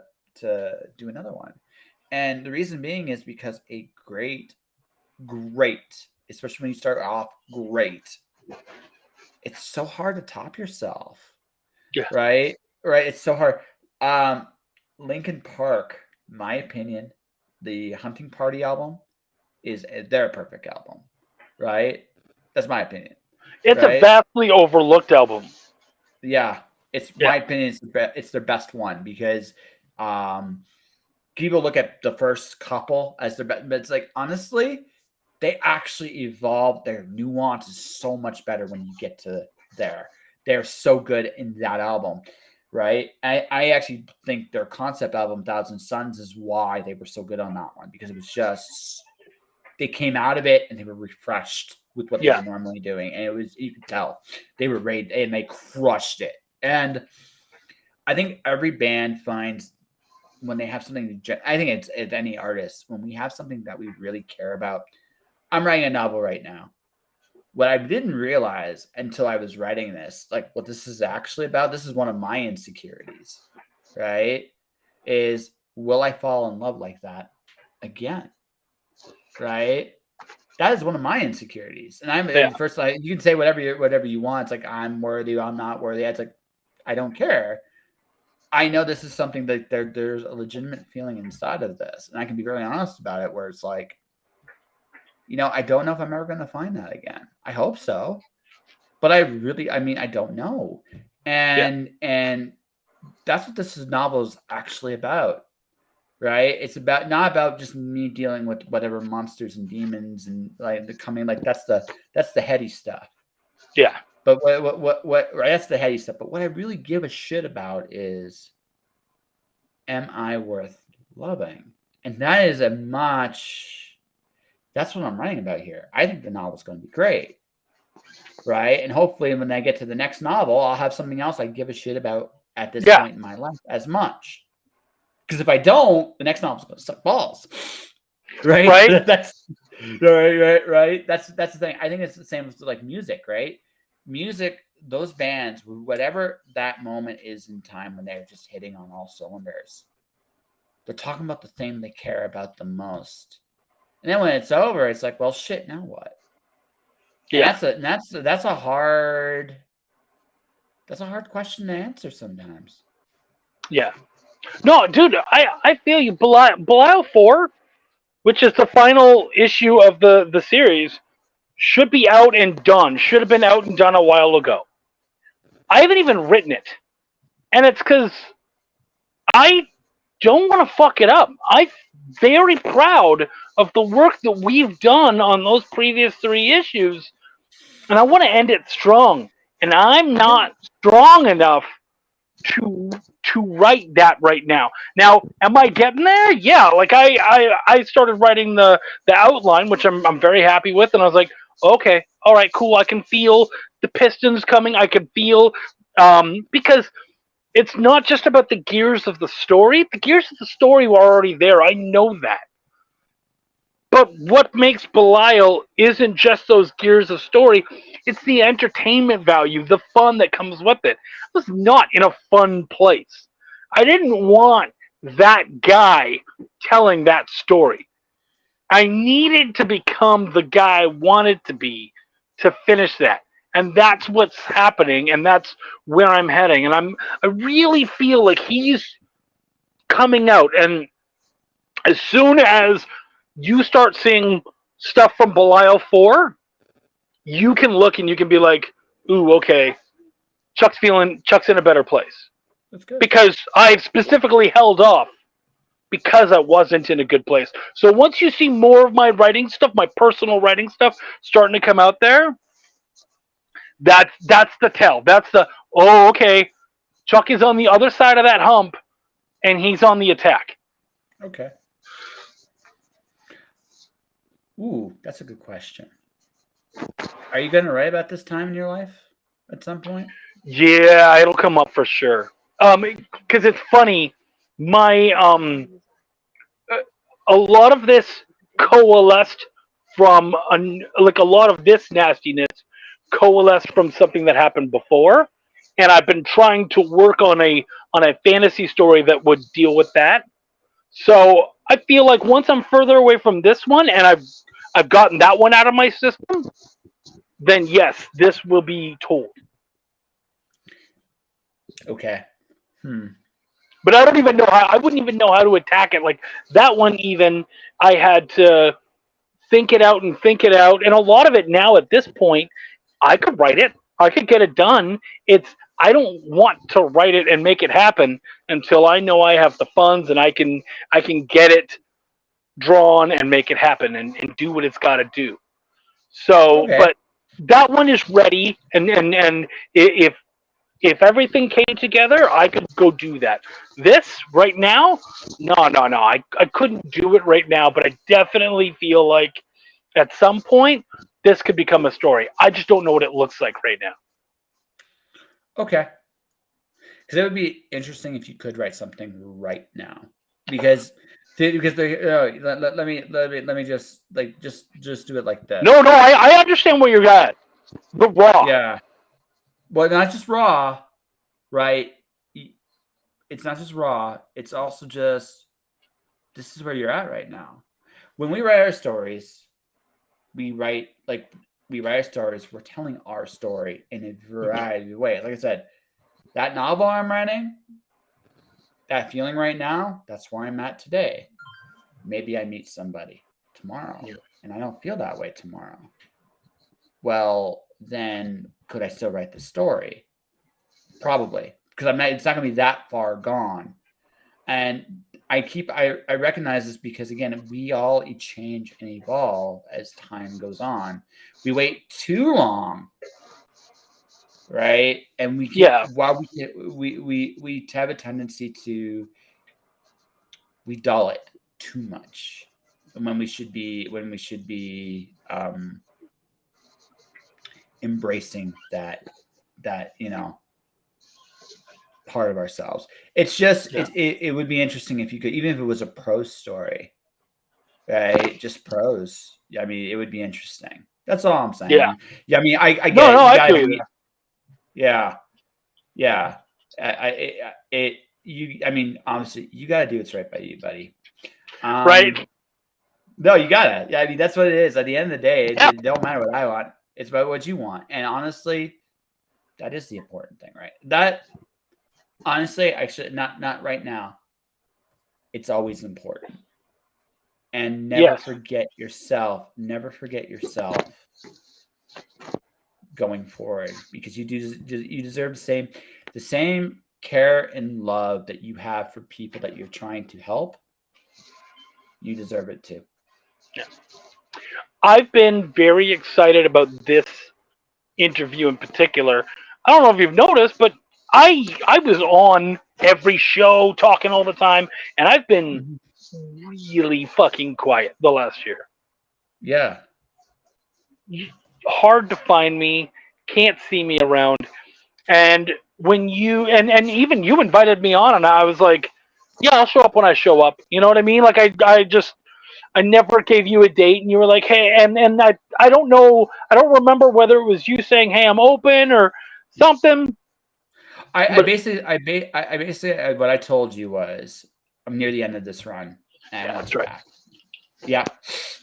do another one. And the reason being is because a great, especially when you start off great, it's so hard to top yourself. Yeah. Right? Right. It's so hard. Linkin Park, my opinion, the Hunting Party album they're a perfect album. Right? That's my opinion. It's Right? a vastly overlooked album. Yeah. It's my opinion, it's their best one because people look at the first couple as their best, but it's like honestly, they actually evolved. Their nuance is so much better when you get to there. They're so good in that album, right? I actually think their concept album, Thousand Suns, is why they were so good on that one because it was just they came out of it and they were refreshed with what they were normally doing, and it was you could tell they were ready and they crushed it. And I think every band finds when they have something. I think it's any artist when we have something that we really care about. I'm writing a novel right now. What I didn't realize until I was writing this, like what this is actually about, this is one of my insecurities, right? Is will I fall in love like that again? Right? That is one of my insecurities. And I'm first like you can say whatever you want. It's like I'm worthy, I'm not worthy. It's like I don't care. I know this is something that there's a legitimate feeling inside of this. And I can be very honest about it where it's like, I don't know if I'm ever going to find that again. I hope so. But I don't know. And that's what this novel is actually about. Right? It's about not about just me dealing with whatever monsters and demons and like the coming like that's the heady stuff. Yeah. But what right, that's the heady stuff. But what I really give a shit about is am I worth loving? And that is that's what I'm writing about here. I think the novel's going to be great. Right? And hopefully when I get to the next novel, I'll have something else I give a shit about at this point in my life as much. Because if I don't, the next novel's going to suck balls. Right? That's right. That's the thing. I think it's the same with like music, right? Music, those bands, whatever that moment is in time when they're just hitting on all cylinders, they're talking about the thing they care about the most. And then when it's over, it's like, well, shit, now what? Yeah, that's a hard question to answer sometimes. Yeah. No, dude, I feel you. Belial 4, which is the final issue of the series, should be out and done. Should have been out and done a while ago. I haven't even written it. And it's because I don't want to fuck it up. I'm very proud of the work that we've done on those previous 3 issues. And I want to end it strong. And I'm not strong enough to write that right now. Now, am I getting there? Yeah. Like I started writing the outline, which I'm very happy with, and I was like, okay, all right, cool. I can feel the pistons coming. I can feel because it's not just about the gears of the story. The gears of the story were already there. I know that. But what makes Belial isn't just those gears of story, it's the entertainment value, the fun that comes with it. I was not in a fun place. I didn't want that guy telling that story. I needed to become the guy I wanted to be to finish that. And that's what's happening, and that's where I'm heading. And I really feel like he's coming out, and as soon as you start seeing stuff from Belial 4, you can look and you can be like, ooh, okay, Chuck's in a better place. That's good. Because I've specifically held off because I wasn't in a good place. So once you see more of my writing stuff, my personal writing stuff starting to come out there, that's the tell. That's the, oh, okay, Chuck is on the other side of that hump and he's on the attack. Okay. Ooh, that's a good question. Are you going to write about this time in your life at some point? Yeah, it'll come up for sure. Because it's funny, my a lot of this coalesced from like a lot of this nastiness coalesced from something that happened before, and I've been trying to work on a fantasy story that would deal with that. So I feel like once I'm further away from this one and I've gotten that one out of my system, then yes, this will be told. Okay. Hmm. But I don't even know how. I wouldn't even know how to attack it. Like that one, even I had to think it out and think it out. And a lot of it now at this point, I could write it. I could get it done. It's I don't want to write it and make it happen until I know I have the funds and I can get it drawn and make it happen and do what it's got to do. So, Okay. but that one is ready, and if everything came together, I could go do that. This right now, no. I couldn't do it right now, but I definitely feel like at some point this could become a story. I just don't know what it looks like right now. Okay. Because it would be interesting if you could write something right now. Because let me just like just do it like No, this. no, I understand where you're at. The raw. Yeah. Well, not just raw, right? It's not just raw. It's also just this is where you're at right now. When we write our stories, we write like we write our stories. We're telling our story in a variety of ways. Like I said, that novel I'm writing, that feeling right now, that's where I'm at today. Maybe I meet somebody tomorrow and I don't feel that way tomorrow. Well, then could I still write the story? Probably. Because I'm not it's not gonna be that far gone. And I recognize this because again, we all change and evolve as time goes on. We wait too long, right? And we can Yeah, while we have a tendency to we dull it too much when we should be embracing that part of ourselves. It's just yeah, it would be interesting if you could even if it was a prose story, right? Just prose. I mean, it would be interesting. That's all I'm yeah. saying. Yeah, I mean, I No, get no, it. You I got feel to you be there. yeah, yeah. I mean, honestly, you got to do what's right by you, buddy. Right? No, you gotta. Yeah, I mean, that's what it is. At the end of the day, Yeah. it don't matter what I want. It's about what you want. And honestly, that is the important thing, right? That honestly, actually, not right now. It's always important. And never Yes. forget yourself. Never forget yourself going forward because you deserve the same care and love that you have for people that you're trying to help. You deserve it too. Yeah. I've been very excited about this interview in particular. I don't know if you've noticed, but I was on every show talking all the time, and I've been Mhm. really fucking quiet the last year. Yeah. Hard to find me, can't see me around, and when and even you invited me on, and I was like, yeah, I'll show up when I show up. You know what I mean? Like I just I never gave you a date, and you were like, "Hey," and I don't know, I don't remember whether it was you saying, "Hey, I'm open" or something, I but basically, I basically, what I told you was, I'm near the end of this run, and I yeah, want that's you right. back. Yeah,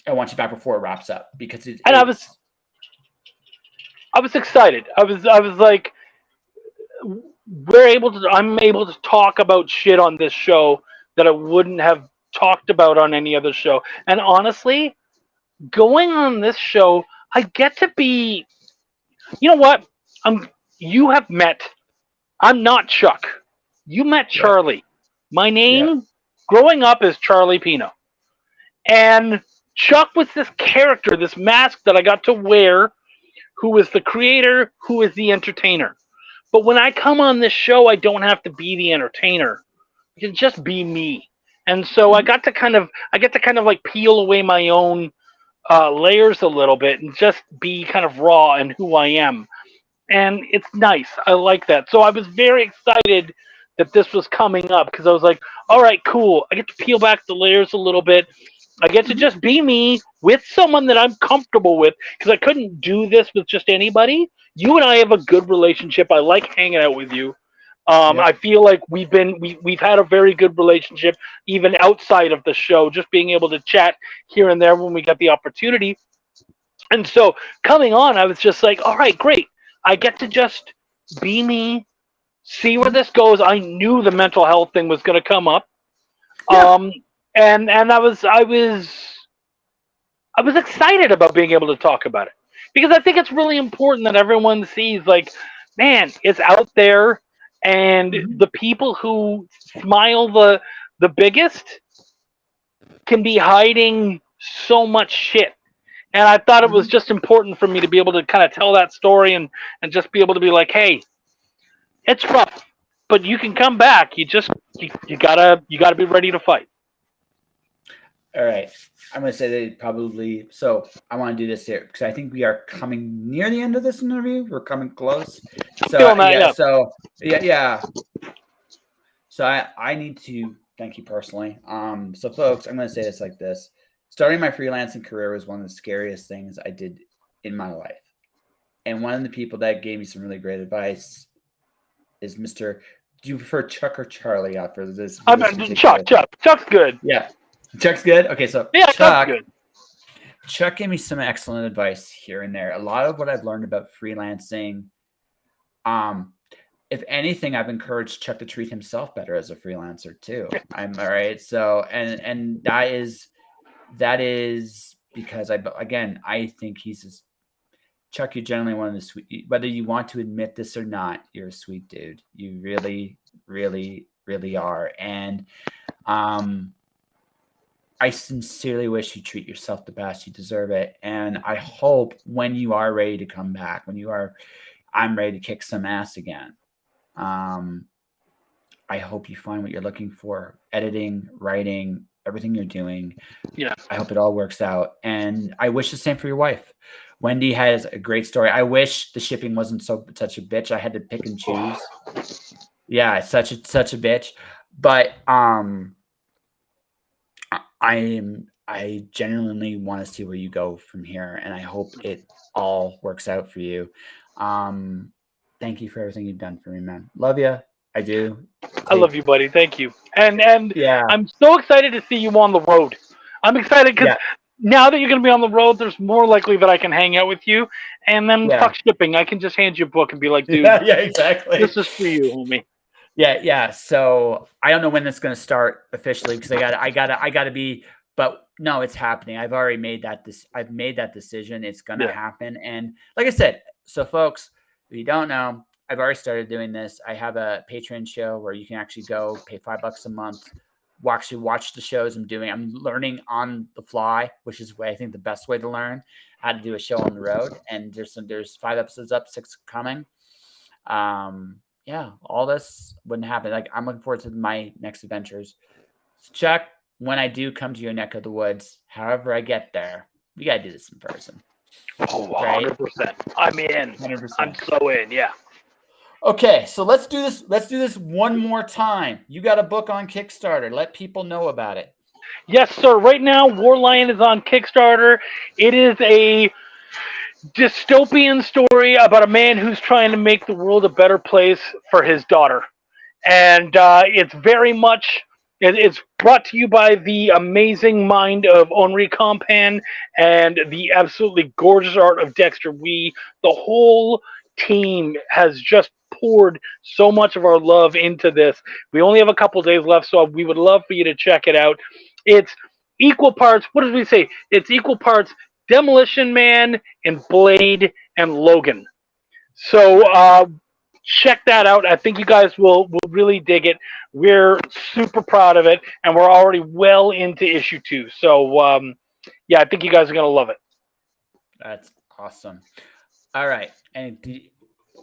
I want you back before it wraps up because And I was excited. I was like, I'm able to talk about shit on this show that I wouldn't have talked about on any other show. And honestly, going on this show, I get to be. You know what? I'm. You have met. I'm not Chuck. You met yeah, Charlie. My yeah, name growing up is Charlie Pineau. And Chuck was this character, this mask that I got to wear, who was the creator, who is the entertainer. But when I come on this show, I don't have to be the entertainer. I can just be me. And so mhm, I get to kind of like peel away my own layers a little bit and just be kind of raw in who I am. and it's nice. I like that. So I was very excited that this was coming up because I was like, all right, cool. I get to peel back the layers a little bit. I get to Mhm. just be me with someone that I'm comfortable with because I couldn't do this with just anybody. You and I have a good relationship. I like hanging out with you. I Yep. feel like we've had a very good relationship even outside of the show, just being able to chat here and there when we get the opportunity. And so coming on, I was just like, all right, great. I get to just be me, see where Mhm. this goes. I knew the mental health thing was going to come up, Yeah. um, and I was excited about being able to talk about it because I think it's really important that everyone sees, like, man, it's out there, and Mhm. the people who smile the biggest can be hiding so much shit. And I thought it was Mhm. just important for me to be able to kind of tell that story and just be able to be like, hey, it's rough, but you can come back. You gotta be ready to fight. All right. I'm going to say they probably. So I want to do this here because I think we are coming near the end of this interview. We're coming close. I'm So feeling that, yeah. yeah. So yeah. So I need to thank you personally. So folks, I'm going to say this like this: starting my freelancing career was one of the scariest things I did in my life, and one of the people that gave me some really great advice is Mr. Do you prefer Chuck or Charlie out for this particular? Chuck's good. Yeah, Chuck's good. Okay, so Yeah, Chuck's good. Chuck gave me some excellent advice here and there. A lot of what I've learned about freelancing, um, if anything, I've encouraged Chuck to treat himself better as a freelancer too. I'm all right. So and that is because I think Chuck. You're generally one of the sweet. Whether you want to admit this or not, you're a sweet dude. You really, really, really are. And um, I sincerely wish you treat yourself the best. You deserve it. And I hope when you are ready to come back, I'm ready to kick some ass again. Um, I hope you find what you're looking for, editing, writing, everything you're doing. Yeah. I hope it all works out. And I wish the same for your wife. Wendy has a great story. I wish the shipping wasn't such a bitch. I had to pick and choose. Yeah, it's such a bitch. But I genuinely want to see where you go from here, and I hope it all works out for you. Um, thank you for everything you've done for me, man. Love you. I do. I love Take you, buddy. Thank you. And Yeah, I'm so excited to see you on the road. I'm excited because yeah, now that you're going to be on the road, there's more likely that I can hang out with you. And then yeah, fuck shipping. I can just hand you a book and be like, dude, yeah, exactly. this is for you, homie. Yeah. So I don't know when it's going to start officially because I gotta be. But no, it's happening. I've made that decision. It's going to Yeah. happen. And like I said, so folks, if you don't know, I've already started doing this. I have a Patreon show where you can actually go pay $5 a month, watch the shows I'm doing. I'm learning on the fly, which is I think the best way to learn how to do a show on the road. And there's 5 episodes up, 6 coming. Yeah, all this wouldn't happen. Like I'm looking forward to my next adventures. So Chuck, when I do come to your neck of the woods, however I get there, we gotta do this in person, Oh, right? 100%. I'm in. Hundred I'm percent. so in. Yeah. Okay, so let's do this. Let's do this one more time. You got a book on Kickstarter. Let people know about it. Yes, sir. Right now, War Lion is on Kickstarter. It is a dystopian story about a man who's trying to make the world a better place for his daughter. And it's very much it's brought to you by the amazing mind of Henri Campan and the absolutely gorgeous art of Dexter Wee. The whole team has just poured so much of our love into this. We only have a couple days left, so we would love for you to check it out. It's equal parts. What did we say? It's equal parts Demolition Man and Blade and Logan. So Nice. check that out. I think you guys will really dig it. We're super proud of it, and we're already well into issue 2. So yeah, I think you guys are gonna love it. That's awesome. All right, and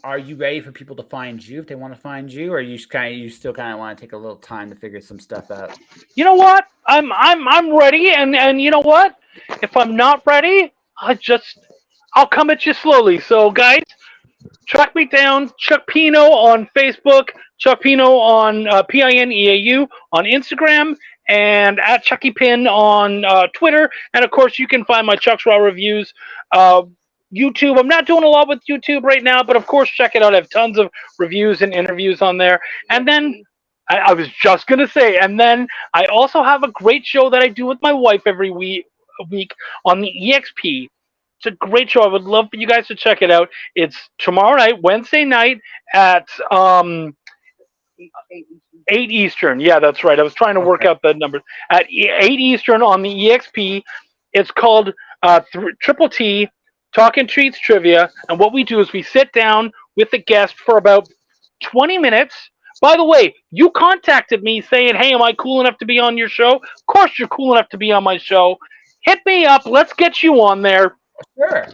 are you ready for people to find you if they want to find you, or you still kind of want to take a little time to figure some stuff out? You know what? I'm ready, and you know what? If I'm not ready, I'll come at you slowly. So guys, Track me down, Chuck Pineau on Facebook, Chuck Pineau on Pineau on Instagram, and at Chucky Pin on Twitter. And of course, you can find my Chuck's Raw reviews. Uh, YouTube. I'm not doing a lot with YouTube right now, but of course, check it out. I have tons of reviews and interviews on there. And then I was just gonna say, and then I also have a great show that I do with my wife every week on the EXP. It's a great show. I would love for you guys to check it out. It's tomorrow night, Wednesday night at 8 Eastern. Yeah, that's right. I was trying to work out the numbers. At 8 Eastern on the EXP. It's called Triple T Talking Treats Trivia. And what we do is we sit down with the guest for about 20 minutes. By the way, you contacted me saying, hey, am I cool enough to be on your show? Of course you're cool enough to be on my show. Hit me up. Let's get you on there. Sure.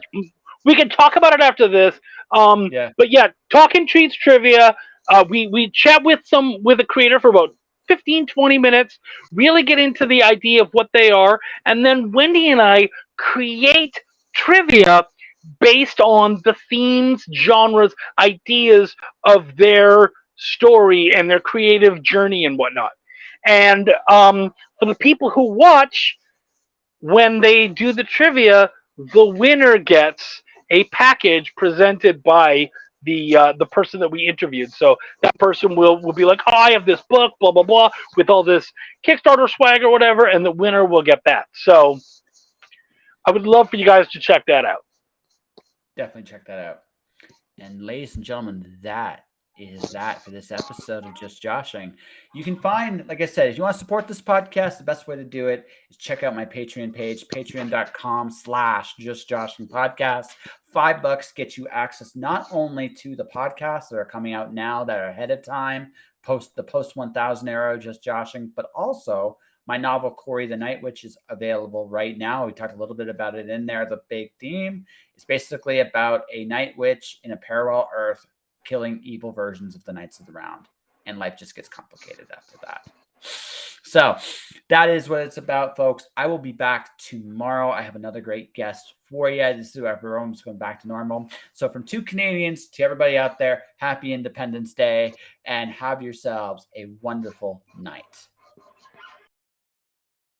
We can talk about it after this. But yeah, Talking Treats Trivia. We chat with a creator for about 15, 20 minutes, really get into the idea of what they are, and then Wendy and I create trivia based on the themes, genres, ideas of their story and their creative journey and whatnot. And for the people who watch, when they do the trivia, the winner gets a package presented by the person that we interviewed. So that person will be like, oh, I have this book, blah blah blah, with all this Kickstarter swag or whatever, and the winner will get that. So I would love for you guys to check that out. Definitely check that out. And ladies and gentlemen, that is that for this episode of Just Joshing. You can find, like I said, if you want to support this podcast, the best way to do it is check out my Patreon page, patreon.com/justjoshingpodcast. $5 gets you access not only to the podcasts that are coming out now that are ahead of time, post 1000 era Just Joshing, but also my novel Corey the Night Witch is available right now. We talked a little bit about it in there. The big theme is basically about a night witch in a parallel Earth killing evil versions of the Knights of the Round. And life just gets complicated after that. So that is what it's about, folks. I will be back tomorrow. I have another great guest for you. This is where everyone's going back to normal. So from 2 Canadians to everybody out there, happy Independence Day and have yourselves a wonderful night.